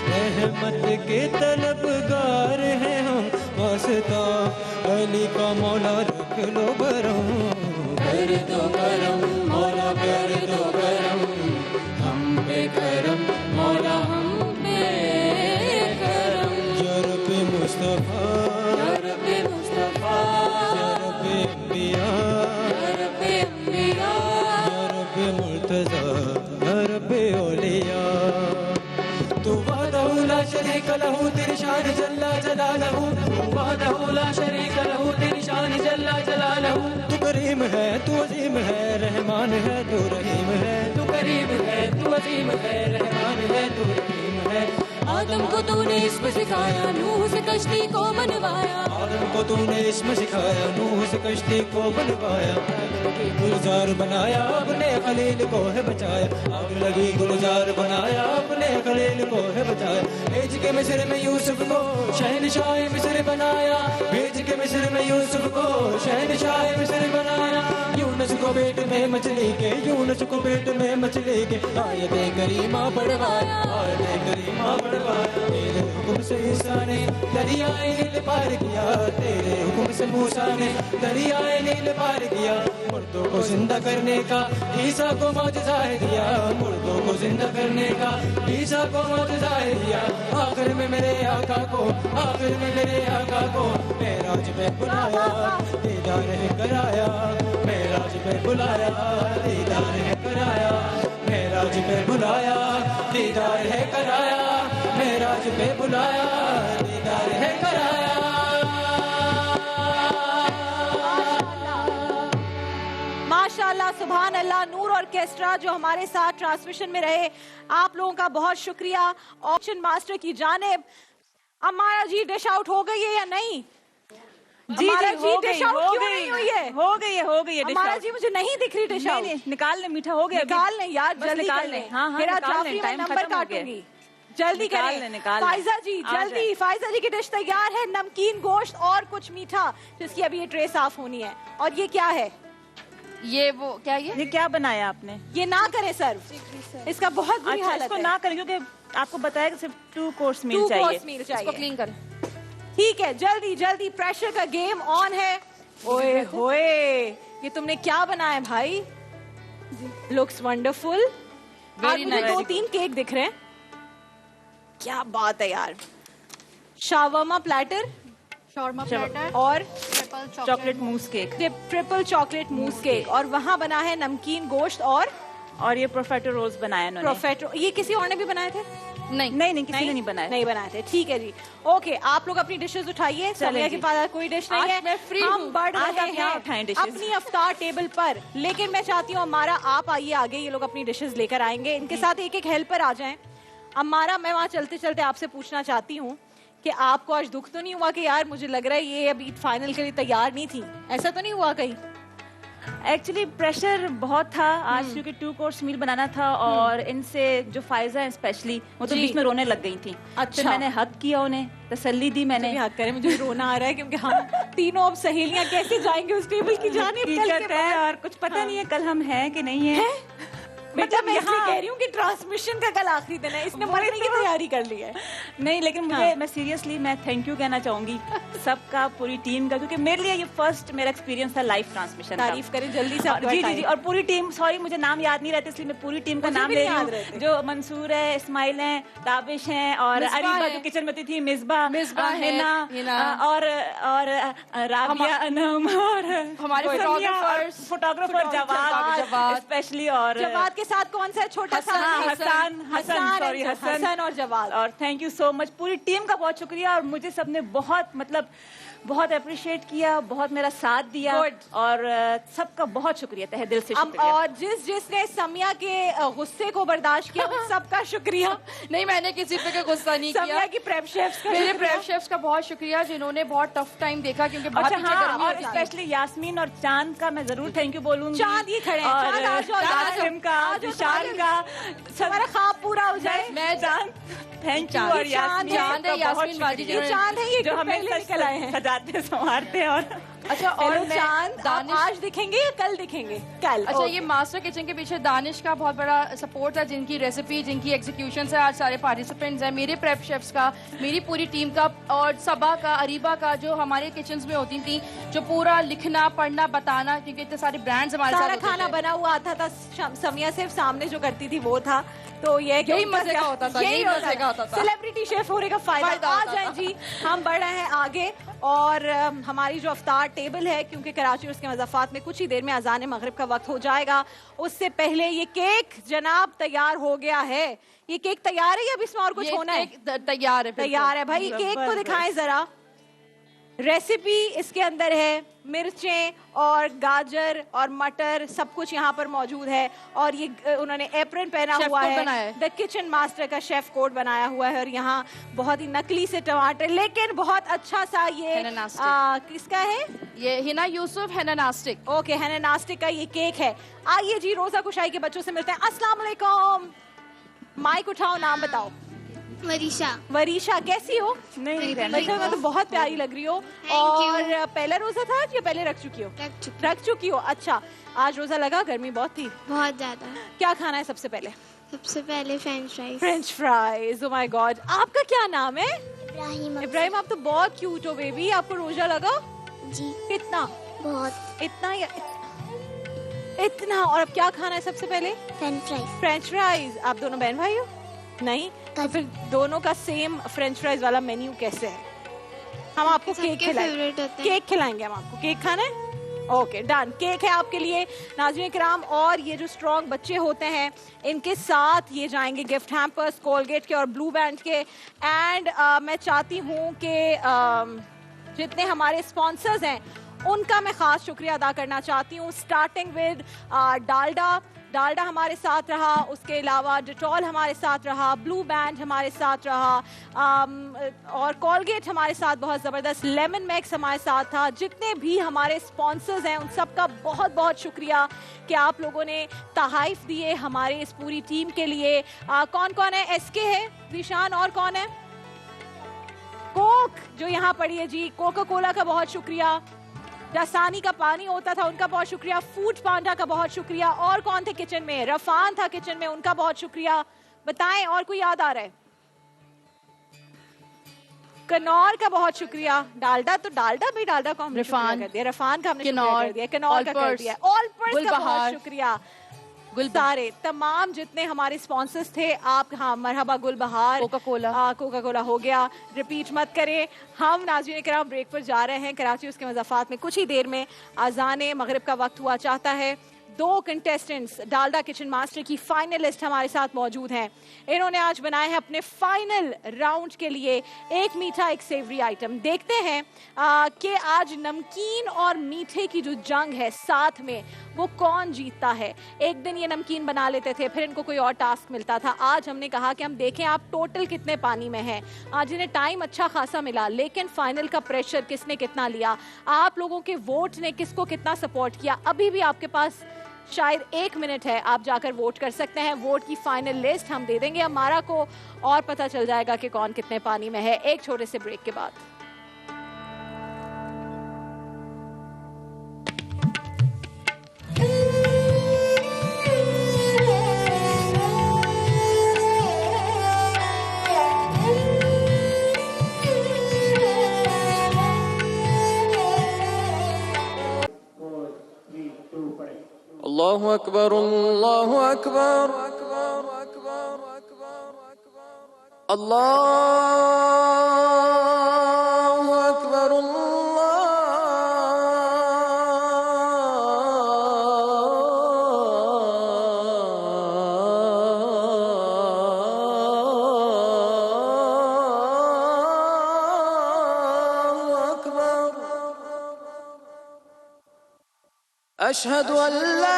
रहमत के तलबगार हैं हम। वास्ता अली का मौला रख लो भरम, कर दो करम मौला, कर दो करम हम पे करम मौला, हम पे करम। या रब्बे मुस्तफा, या रब्बे मुस्तफा, या रब्बे अंबिया, या रब्बे अंबिया, या रब्बे मुर्तज़ा, या रब्बे औलिया। तू वहदहु ला शरीक लहू, तेरी शान जल्ला जलालहू, तू वहदहु ला शरीक लहू, तेरी शान जल्ला जलालहू। तू करीम है, तू अजीम है, रहमान है, तू रहीम है। तू करीम है, तू अजीम है, रहमान है, तू रहीम है। आदम को तूने इस्म सिखाया, नूह से कश्ती को बनवाया। आदम को तूने इस्म सिखाया, नूह से कश्ती को बनवाया। गुलजार बनाया, अपने खलील को है बचाया। आग लगी गुलजार बनाया, अपने खलील को है बचाया। भेज के मिस्र में यूसुफ को शहनशाह मिस्र बनाया। भेज के मिस्र में यूसुफ को शहनशाह मिस्र बनाया। यूनुस को पेट में मछली के, यूनुस को पेट में मछली के आयते करीमा पढ़वाया, आयते करीमा पढ़वाया। तेरे हुक्म से ईसा ने दरियाए नील पार किया, तेरे हुक्म से मूसा ने दरियाए नील पार किया। मुर्दों को जिंदा करने का ईसा को मौजज़ा दिया, मुर्दों को जिंदा करने का ईसा को मौजज़ा दिया। आखिर में मेरे आका को, आखिर में मेरे आका को मेराज में बुलाया, दीदार है कराया, मेराज में बुलाया, दीदार है कराया, मेराज में बुलाया, दीदार है कराया, मेराज में बुलाया, दीदार है कराया। माशाल्लाह, सुभान अल्लाह। नूर ऑर्केस्ट्रा जो हमारे साथ ट्रांसमिशन में रहे, आप लोगों का बहुत शुक्रिया। ऑप्शन मास्टर की जानिब अमारा जी डिश आउट हो गई है या नहीं? जी हो गई, हो गई है, हो गई है हमारा जी, मुझे नहीं दिख रही डिश आउट। निकाल ले, मीठा हो गया, निकाल ले यार, जल्दी निकाल कर ले। ले। हाँ, मेरा निकाल ले, जाफरी में टाइम नंबर खत्म हो गया। काटूंगी, जल्दी करें। निकाल ले। फाइजा जी जल्दी, फाइजा जी की डिश तैयार है, नमकीन गोश्त और कुछ मीठा, जिसकी अभी ये ट्रे साफ होनी है। और ये क्या है? ये वो क्या, ये क्या बनाया आपने? ये ना करें सर्व, इसका बहुत बुरी हालत इसको है। ना करें, क्योंकि आपको बताया कि सिर्फ 2 कोर्स मील 2 चाहिए। कोर्स मील इसको चाहिए। क्लीन कर। ठीक है, जल्दी जल्दी, प्रेशर का गेम ऑन है। ओए होए, ये तुमने क्या बनाया भाई? Looks wonderful. Very मुझे nice. 2-3 केक दिख रहे हैं, क्या बात है यार। शावरमा प्लेटर शॉर्मा प्लेटर और triple chocolate mousse cake, triple chocolate mousse cake, और वहाँ बना है नमकीन गोश्त और ये प्रोफेटो रोज बनाया इन्होंने। प्रोफेटो। ये किसी और ने भी बनाए थे? नहीं, किसी ने नहीं बनाया। नहीं बनाए थे। ठीक है जी, ओके। आप लोग अपनी डिशेस उठाइए। समय के पास कोई डिश नहीं आज है, मैं फ्री हम हूँ। बढ़ आज रहे आप यहाँ हैं उठाएं dishes। अपनी अफ्तार टेबल पर। लेकिन मैं चाहती हूँ अमारा, आप आइए आगे, ये लोग अपनी डिशेस लेकर आएंगे। इनके साथ एक एक हेल्पर आ जाएं। अमारा, मैं वहाँ चलते चलते आपसे पूछना चाहती हूँ कि आपको आज दुख तो नहीं हुआ कि यार मुझे लग रहा है ये अभी फाइनल के लिए तैयार नहीं थी? ऐसा तो नहीं हुआ कहीं? एक्चुअली प्रेशर बहुत था आज, क्योंकि 2 कोर्स मील बनाना था, और इनसे जो फाइजा है स्पेशली, वो तो जी। बीच में रोने लग गई थी। अच्छा। तो मैंने हक किया, उन्हें तसल्ली दी मैंने। हक करें, मुझे रोना आ रहा है, क्योंकि हम तीनों अब सहेलियां कैसे जाएंगे उस टेबल की जानिब कल के हकीकत है, बाद? और कुछ पता नहीं है कल हम हैं कि नहीं है। बेटा, मैं इसलिए कह रही हूँ कि ट्रांसमिशन का कल आखिरी दिन है, इसने मरने की तैयारी कर ली है। नहीं, लेकिन मैं सीरियसली मैं थैंक यू कहना चाहूंगी सबका, पूरी टीम का, क्योंकि मेरे लिए ये फर्स्ट मेरा एक्सपीरियंस था लाइव ट्रांसमिशन का। तारीफ करें जल्दी से। जी, और पूरी टीम, सॉरी मुझे नाम याद नहीं रहते, इसलिए मैं पूरी टीम का नाम ले रही हूँ। जो मंसूर है, इस्माइल है, ताबिश है, और अरीबा जो किचन में थी, मिसबा है, हिना, और राबिया, अनम, और हमारे फोटोग्राफर जवाद स्पेशली, और जवाद के साथ कौन सा है? छोटा सा हसन और जवाद। और थैंक यू सो मच, पूरी टीम का बहुत शुक्रिया। और मुझे सबने बहुत अप्रिशिएट किया, बहुत मेरा साथ दिया, और सबका बहुत शुक्रिया, तहे दिल से शुक्रिया। और जिसने समिया के गुस्से को बर्दाश्त किया, उन सबका शुक्रिया। नहीं, मैंने किसी पे का गुस्सा नहीं किया। समिया की प्रेप शेफ्स का, मेरे प्रेप शेफ्स का बहुत शुक्रिया, जिन्होंने बहुत टफ टाइम देखा, क्योंकि बहुत पीछे गर्मी और होती है। स्पेशली यास्मीन और चांद का मैं जरूर थैंक यू बोलूंगी। चांद ये खड़े हैं, और चांद आ जाओ, कासिम का, विशाल का, हमारा ख्वाब पूरा हो जाए। मैं चांद थैंक यू। और चांद है, यास्मीन बाजी ये चांद है, ये जो हमें निकल आए हैं, सजाते संवारते। और अच्छा, और चांद आज दिखेंगे या कल दिखेंगे? कल। अच्छा, ये मास्टर किचन के पीछे दानिश का बहुत बड़ा सपोर्ट है, जिनकी रेसिपी, जिनकी एग्जीक्यूशन से आज सारे पार्टिसिपेंट्स हैं, मेरे प्रेप शेफ्स का, मेरी पूरी टीम का, और सबा का, अरीबा का, जो हमारे किचन में होती थी, जो पूरा लिखना पढ़ना बताना, क्योंकि इतने सारे ब्रांड्स हमारे साथ सारा होते खाना थे। बना हुआ आता था, समिया सिर्फ सामने जो करती थी वो था। तो यही मजे का होता था, यही मजे का होता था। सेलिब्रिटी शेफ होने का फायदा। आ जाए जी, हम बढ़ रहे हैं आगे, और हमारी जो अफ्तार टेबल है, क्योंकि कराची और उसके मज़ाफ़ात में कुछ ही देर में अज़ान मगरिब का वक्त हो जाएगा, उससे पहले ये केक जनाब तैयार हो गया है। ये केक तैयार है या अभी इसमें और कुछ होना है? तैयार है, तैयार है भाई। केक को दिखाएं जरा। रेसिपी इसके अंदर है, मिर्चें और गाजर और मटर सब कुछ यहाँ पर मौजूद है, और ये उन्होंने एप्रन पहना हुआ है, द किचन मास्टर का शेफ कोट बनाया हुआ है, और यहाँ बहुत ही नकली से टमाटर, लेकिन बहुत अच्छा सा ये किसका है? ये हिना यूसुफ हेनानास्टिक। ओके, हेनानास्टिक का ये केक है। आइए जी, रोजा कुशाई के बच्चों से मिलते हैं। अस्सलाम वालेकुम। माइक उठाओ, नाम बताओ। वरीशा। वरीशा, कैसी हो? नहीं, मैं तो बहुत प्यारी लग रही हो। और पहला रोजा था या पहले रख चुकी हो? रख चुकी हो। अच्छा, आज रोजा लगा? गर्मी बहुत थी? बहुत ज्यादा। क्या खाना है सबसे पहले? सबसे पहले French fries. French fries. Oh my God. आपका क्या नाम है? इब्राहिम। इब्राहिम, आप तो बहुत क्यूट हो बेबी। आपको रोजा लगा? जी। कितना? बहुत। इतना या इतना? और अब क्या खाना है सबसे पहले? French fries. French fries. आप दोनों बहन भाई हो? नहीं? तो फिर दोनों का सेम फ्रेंच फ्राइज वाला मेन्यू कैसे है? हम आपको केक खिलाएंगे, केक खिलाएंगे हम आपको। केक खाना है? ओके डन, केक है आपके लिए नाज़रीन किराम। और ये जो स्ट्रॉन्ग बच्चे होते हैं इनके साथ ये जाएंगे गिफ्ट हैम्पर्स कोलगेट के और ब्लू बैंड के। एंड मैं चाहती हूँ कि जितने हमारे स्पॉन्सर्स हैं उनका मैं ख़ास शुक्रिया अदा करना चाहती हूँ। स्टार्टिंग विद डालडा हमारे साथ रहा, उसके अलावा डिटॉल हमारे साथ रहा, ब्लू बैंड हमारे साथ रहा, और कोलगेट हमारे साथ बहुत ज़बरदस्त, लेमन मैक्स हमारे साथ था। जितने भी हमारे स्पॉन्सर्स हैं उन सब का बहुत बहुत शुक्रिया कि आप लोगों ने तहाइफ दिए हमारे इस पूरी टीम के लिए। कौन कौन है? एसके है, जीशान, और कौन है? कोक जो यहाँ पड़ी है जी, कोका कोला का बहुत शुक्रिया। जासानी का पानी होता था उनका बहुत शुक्रिया। फूड पांडा का बहुत शुक्रिया। और कौन थे किचन में? रफान था किचन में, उनका बहुत शुक्रिया। बताएं और कोई याद आ रहा है? कनौर का बहुत शुक्रिया। डालडा तो डालडा भी, डालडा को हमने शुक्रिया कर दिया। रफान का हमने शुक्रिया कर दिया, कनौर का कर दिया, ऑलपर्स का बहुत शुक्रिया। सारे तमाम जितने हमारे स्पॉन्सर्स थे आप, हाँ मरहबा गुलबहार, कोका कोला हो गया, रिपीट मत करें। हम नाज़रीन किराम ब्रेक पर जा रहे हैं कराची, उसके मज़ाफ़ात में कुछ ही देर में अज़ान मगरिब का वक्त हुआ चाहता है। 2 कंटेस्टेंट्स डालडा किचन मास्टर की फाइनलिस्ट हमारे साथ मौजूद हैं। इन्होंने आज बनाए हैं अपने फाइनल राउंड के लिए एक मीठा एक सेवरी आइटम। देखते हैं कि आज नमकीन और मीठे की जो जंग है साथ में वो कौन जीतता है। एक दिन ये नमकीन बना लेते थे, फिर इनको कोई और टास्क मिलता था। आज हमने कहा कि हम देखें आप टोटल कितने पानी में हैं। आज इन्हें टाइम अच्छा खासा मिला, लेकिन फाइनल का प्रेशर किसने कितना लिया, आप लोगों के वोट ने किसको कितना सपोर्ट किया। अभी भी आपके पास शायद 1 मिनट है, आप जाकर वोट कर सकते हैं। वोट की फाइनल लिस्ट हम दे देंगे हमारा को, और पता चल जाएगा कि कौन कितने पानी में है एक छोटे से ब्रेक के बाद। अल्लाहु अकबर, अल्लाहु अकबर, अल्लाहु अकबर, अल्लाहु अकबर। अशहदु अल्ला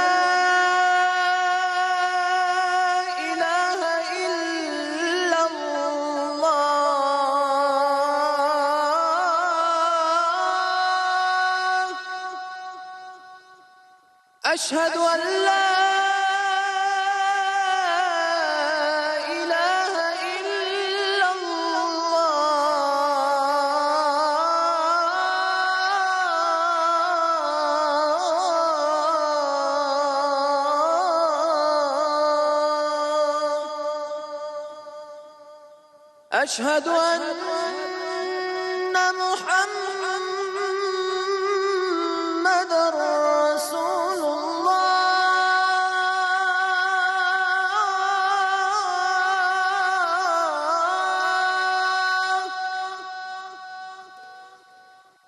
अशहदु अल्ला इलाहा इल्लल्लाह अशहदु अन्ना मुहम्मदर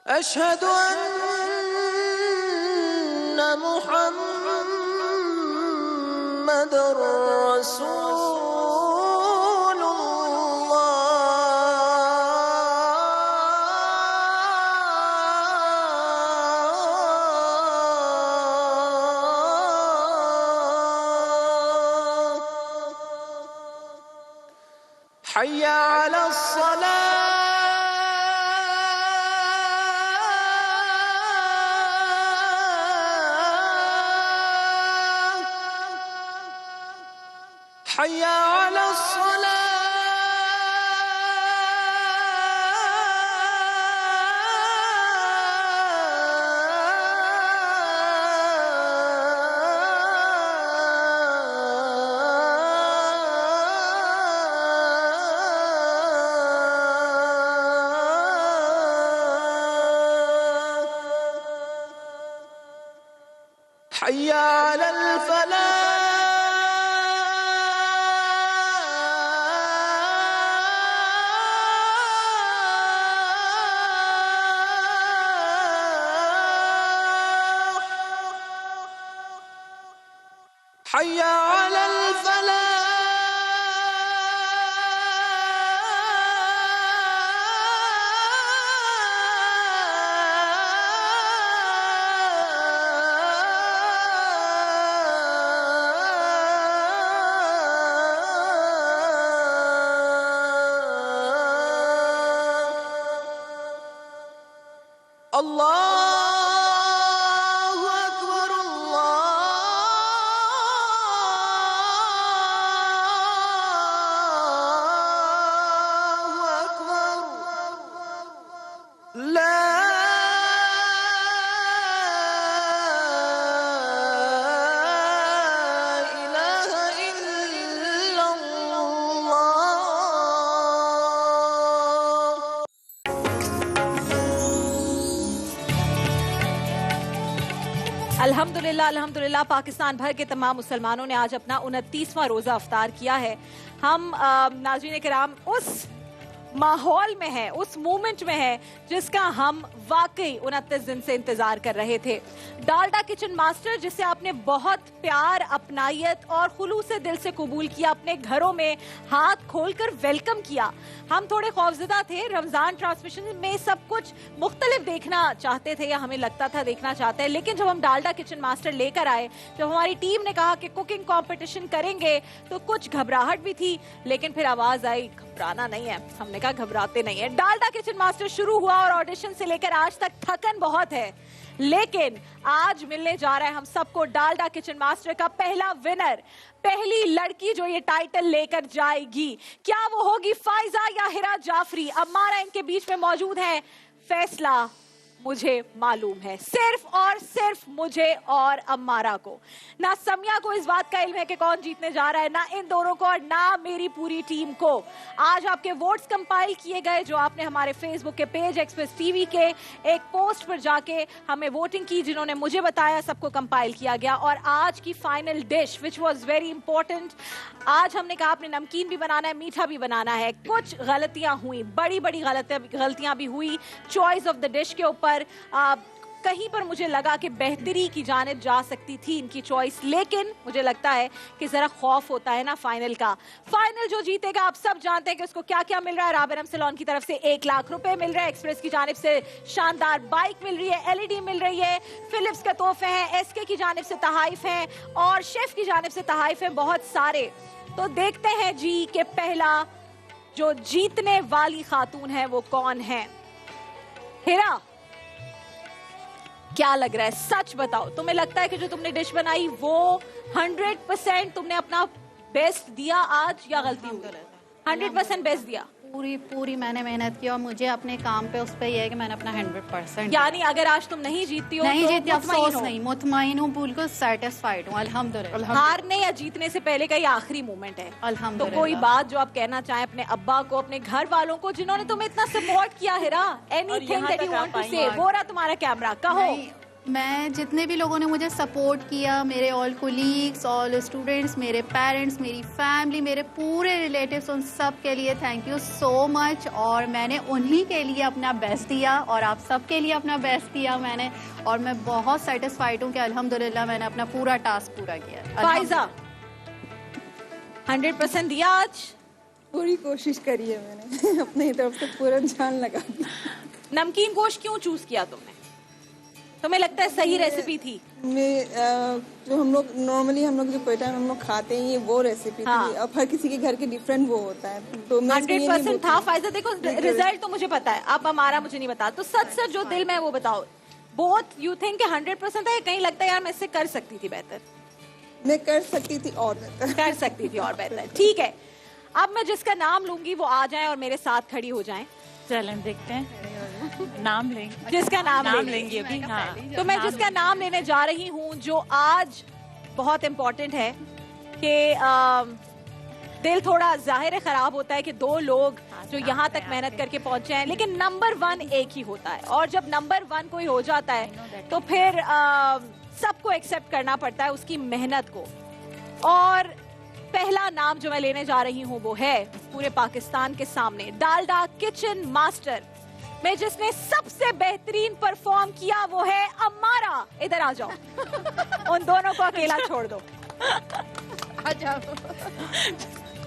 अशहदु अन्ना मुहम्मदर रसूलुल्लाह। हय्या अलस सलाह हय्या अलस सलाह हय्या अलल फलाह हय्या अलल फलाह अल्लाहु अकबर अल्लाहु अकबर ला इलाहा इल्लल्लाह। अल्हम्दुलिल्लाह अल्हम्दुलिल्लाह पाकिस्तान भर के तमाम मुसलमानों ने आज अपना 29वां रोज़ा अफ्तार किया है। हम नाज़रीन किराम उस माहौल में है, उस मोमेंट में है जिसका हम वाकई 29 दिन से इंतजार कर रहे थे। डालडा किचन मास्टर जिसे आपने बहुत प्यार, अपनायत और खुलूस से दिल से कबूल किया, अपने घरों में हाथ खोलकर वेलकम किया। हम थोड़े खौफजदा थे, रमजान ट्रांसमिशन में सब कुछ मुख्तलिफ देखना चाहते थे या हमें लगता था देखना चाहते हैं, लेकिन जब हम डालडा किचन मास्टर लेकर आए, जब हमारी टीम ने कहा कि कुकिंग कंपटीशन करेंगे तो कुछ घबराहट भी थी, लेकिन फिर आवाज आई घबराना नहीं है। हमने कहा घबराते नहीं है। डालडा किचन मास्टर शुरू हुआ और ऑडिशन से लेकर आज तक थकन बहुत है, लेकिन आज मिलने जा रहा है हम सबको डालडा किचन मास्टर का पहला विनर, पहली लड़की जो ये टाइटल लेकर जाएगी। क्या वो होगी फाइजा या हिरा जाफरी? अम्मारा इनके बीच में मौजूद है। फैसला मुझे मालूम है, सिर्फ और सिर्फ मुझे और अम्मारा को। ना समिया को इस बात का इल्म है कि कौन जीतने जा रहा है, ना इन दोनों को और ना मेरी पूरी टीम को। आज आपके वोट्स कंपाइल किए गए जो आपने हमारे फेसबुक के पेज एक्सप्रेस टीवी के एक पोस्ट पर जाके हमें वोटिंग की, जिन्होंने मुझे बताया, सबको कंपाइल किया गया। और आज की final dish which was very important, आज हमने कहा आपने नमकीन भी बनाना है, मीठा भी बनाना है। कुछ गलतियां हुई, बड़ी बड़ी गलतियां भी हुई चॉइस ऑफ द डिश के ऊपर। कहीं पर मुझे लगा कि बेहतरी की जानिब जा सकती थी इनकी चॉइस, लेकिन मुझे लगता है कि जरा खौफ होता है ना फाइनल का। फाइनल जो जीतेगा आप सब जानते हैं कि उसको क्या क्या मिल रहा है। राबेरम सैलून की तरफ से 1 लाख रुपए मिल रहे हैं, एक्सप्रेस की जानिब से शानदार बाइक मिल रही है, LED मिल रही है, फिलिप्स के तोहफे हैं, SK की जानिब से तहाइफ हैं और शेफ की जानिब से तहाइफ हैं बहुत सारे। तो देखते हैं जी कि पहला जो जीतने वाली खातून है वो कौन है। हिरा, क्या लग रहा है? सच बताओ, तुम्हें लगता है कि जो तुमने डिश बनाई वो 100% तुमने अपना बेस्ट दिया आज या गलती हुई? 100% बेस्ट दिया? पूरी मैंने मेहनत की और मुझे अपने काम पे उस पे ये है कि मैंने अपना 100%। यानी अगर आज तुम नहीं जीतती हो नहीं तो जीती, अफसोस नहीं, मुतमईन हूँ, बिल्कुल सेटिस्फाइड हूँ अल्हम्दुलिल्लाह। हारने या जीतने से पहले का ये आखिरी मोमेंट है अल्हम्दुलिल्लाह। तो कोई बात जो आप कहना चाहें अपने अब्बा को, अपने घर वालों को जिन्होंने तुम्हें इतना सपोर्ट किया। Hira, anything that you want to say. वो रहा तुम्हारा कैमरा, कहो। मैं जितने भी लोगों ने मुझे सपोर्ट किया, मेरे ऑल कोलीग्स, ऑल स्टूडेंट्स, मेरे पेरेंट्स, मेरी फैमिली, मेरे पूरे रिलेटिव्स, उन सब के लिए थैंक यू सो मच। और मैंने उन्हीं के लिए अपना बेस्ट दिया और आप सब के लिए अपना बेस्ट दिया मैंने, और मैं बहुत सेटिस्फाइड हूँ कि अल्हम्दुलिल्लाह मैंने अपना पूरा टास्क पूरा किया। फाइजा, 100% दिया आज? पूरी कोशिश करी है मैंने अपनी तरफ से पूरा जान लगा दी। नमकीन गोश्त क्यों चूज किया तुमने? तुम्हें लगता है सही रेसिपी थी? जो हम लोग नॉर्मली हम लोग जो कोयटा में हम लोग खाते हैं ये वो रेसिपी हाँ। थी। अब हर किसी के घर के डिफरेंट वो होता है, तो 100% था। फायदा देखो, रिजल्ट तो मुझे पता है, अब हमारा मुझे नहीं पता, तो सच सच जो दिल में है वो बताओ। बोथ यू थिंक 100% है, कहीं लगता है यार मैं इससे कर सकती थी बेहतर? मैं कर सकती थी और बेहतर, कर सकती थी और बेहतर। ठीक है, अब मैं जिसका नाम लूंगी वो आ जाए और मेरे साथ खड़ी हो जाए। चलें देखते हैं, नाम लेंगे, जिसका नाम लेंगे अभी। हाँ, तो मैं जिसका नाम लेने जा रही हूँ, जो आज बहुत इम्पोर्टेंट है कि दिल थोड़ा जाहिर है खराब होता है कि 2 लोग जो यहाँ तक मेहनत करके पहुंचे हैं, लेकिन नंबर 1 एक ही होता है, और जब नंबर 1 कोई हो जाता है तो फिर सबको एक्सेप्ट करना पड़ता है उसकी मेहनत को। और पहला नाम जो मैं लेने जा रही हूँ वो है पूरे पाकिस्तान के सामने डालडा किचन मास्टर में जिसने सबसे बेहतरीन परफॉर्म किया वो है अम्मारा। इधर आ जाओ, उन दोनों को अकेला छोड़ दो।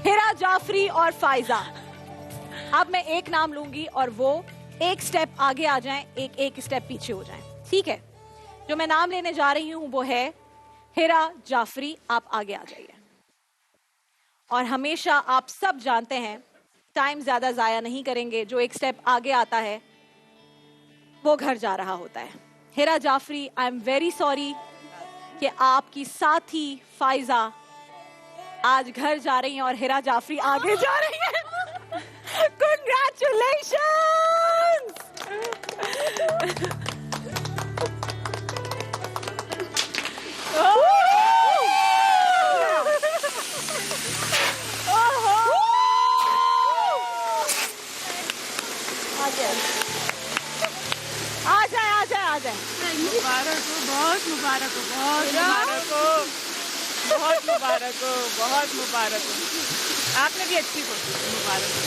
हिरा जाफरी और फाइजा, अब मैं एक नाम लूंगी और वो एक स्टेप आगे आ जाएं, एक स्टेप पीछे हो जाएं, ठीक है? जो मैं नाम लेने जा रही हूं वो है हिरा जाफरी। आप आगे आ जाइए। और हमेशा आप सब जानते हैं टाइम ज्यादा जाया नहीं करेंगे, जो एक स्टेप आगे आता है वो घर जा रहा होता है। Hira Jafri, I am very sorry कि आपकी साथी फाइजा आज घर जा रही हैं और हिरा जाफरी आगे जा रही हैं। Congratulations! आ जाए। मुबारक हो, बहुत मुबारक हो, बहुत मुबारक हो, बहुत मुबारक हो, बहुत मुबारक हो। आपने भी अच्छी कोशिश की, मुबारक हो।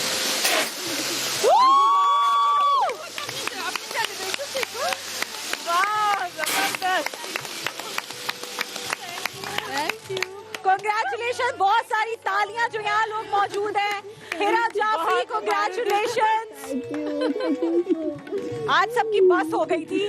वाह, जबरदस्त। Thank you, congratulation. बहुत सारी तालियां जो यहाँ लोग मौजूद हैं। हिरा जाफरी, कांग्रेचुलेशन। आज सबकी बस हो गई थी।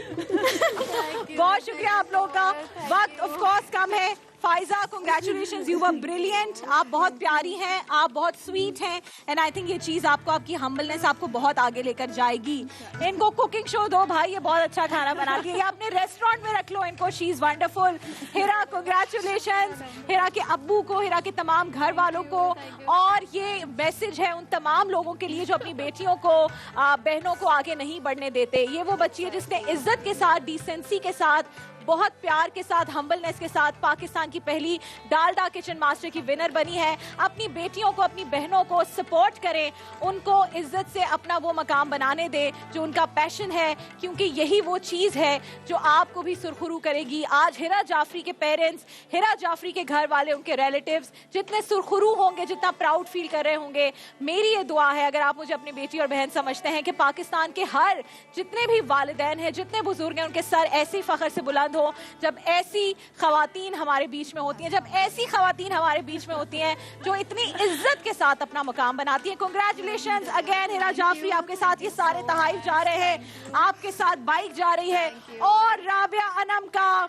बहुत शुक्रिया आप लोगों का। वक्त ऑफ कोर्स कम है। Pfizer, congratulations, you were brilliant. आप बहुत प्यारी हैं, आप बहुत स्वीट हैं, एंड आई थिंक ये चीज आपको, आपकी हम्बलनेस आपको बहुत आगे लेकर जाएगी। इनको कुकिंग शो दो भाई, ये बहुत अच्छा खाना बनाती है, या अपने रेस्टोरेंट में रख लो इनको। She is wonderful. Hira, congratulations. Hira के अब्बू को, हिरा के तमाम घर वालों को, और ये मैसेज है उन तमाम लोगों के लिए जो अपनी बेटियों को, बहनों को आगे नहीं बढ़ने देते। ये वो बच्ची है जिसने इज्जत के साथ, डिसेंसी के साथ, बहुत प्यार के साथ, हम्बलनेस के साथ पाकिस्तान की पहली डालडा किचन मास्टर की विनर बनी है। अपनी बेटियों को, अपनी बहनों को सपोर्ट करें, उनको इज्जत से अपना वो मकाम बनाने दे जो उनका पैशन है, क्योंकि यही वो चीज है जो आपको भी सुरखरू करेगी। आज हिरा जाफरी के पेरेंट्स, हिरा जाफरी के घर वाले, उनके रिलेटिव्स जितने सुरखरू होंगे, जितना प्राउड फील कर रहे होंगे, मेरी ये दुआ है, अगर आप मुझे अपनी बेटी और बहन समझते हैं, कि पाकिस्तान के हर जितने भी वालिदैन हैं, जितने बुजुर्ग हैं, उनके सर ऐसे ही फख्र से बुलंद हो जब ऐसी खवातीन हमारे बीच में होती हैं, जब ऐसी खवातीन हमारे बीच में होती हैं जो इतनी इज्जत के साथ अपना मुकाम बनाती हैं। कांग्रेचुलेशंस अगेन हिरा जाफरी। आपके साथ ये सारे तहाइफ जा रहे हैं, आपके साथ बाइक जा रही है, और राबिया अनम का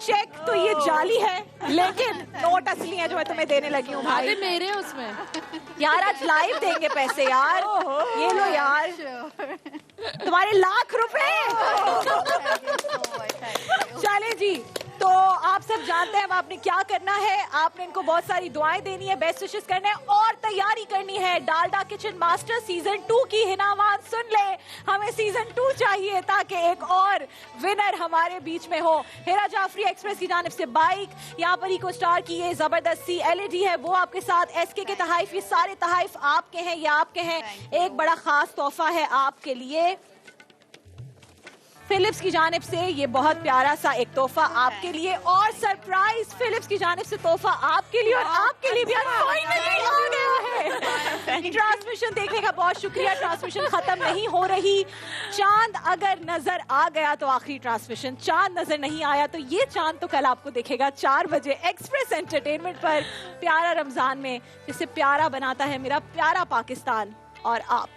चेक तो ये जाली है, लेकिन नोट असली है जो मैं तुम्हें देने लगी हूँ भाई। मेरे उसमें यार आज लाइव देंगे पैसे यार, ये लो यार तुम्हारे लाख रुपए। चले जी, तो आप सब जानते हैं अब आपने क्या करना है। आपने इनको बहुत सारी दुआएं देनी है, बेस्ट विशेस करने हैं, और तैयारी करनी है डालडा किचन मास्टर सीजन 2 की। हिनामान सुन ले, हमें सीजन 2 चाहिए ताकि एक और विनर हमारे बीच में हो। हिरा जाफरी एक्सप्रेस की जानिब से बाइक, यहाँ पर इको स्टार की ये जबरदस्त सी LED है, वो आपके साथ। SK के तहाइफ, ये सारे तहाइफ आपके हैं, ये आपके हैं। एक बड़ा खास तोहफा है आपके लिए फिलिप्स की जानिब से, ये बहुत प्यारा सा एक तोहफा आपके लिए, और सरप्राइज फिलिप्स की जानिब से तोहफा आपके लिए, और आपके लिए भी फाइनली आ गया है। ट्रांसमिशन देखने का बहुत शुक्रिया। ट्रांसमिशन खत्म नहीं हो रही। चांद अगर नजर आ गया तो आखिरी ट्रांसमिशन, चांद नजर नहीं आया तो ये चांद तो कल आपको दिखेगा 4 बजे एक्सप्रेस एंटरटेनमेंट पर, प्यारा रमजान में, जिसे प्यारा बनाता है मेरा प्यारा पाकिस्तान और आप।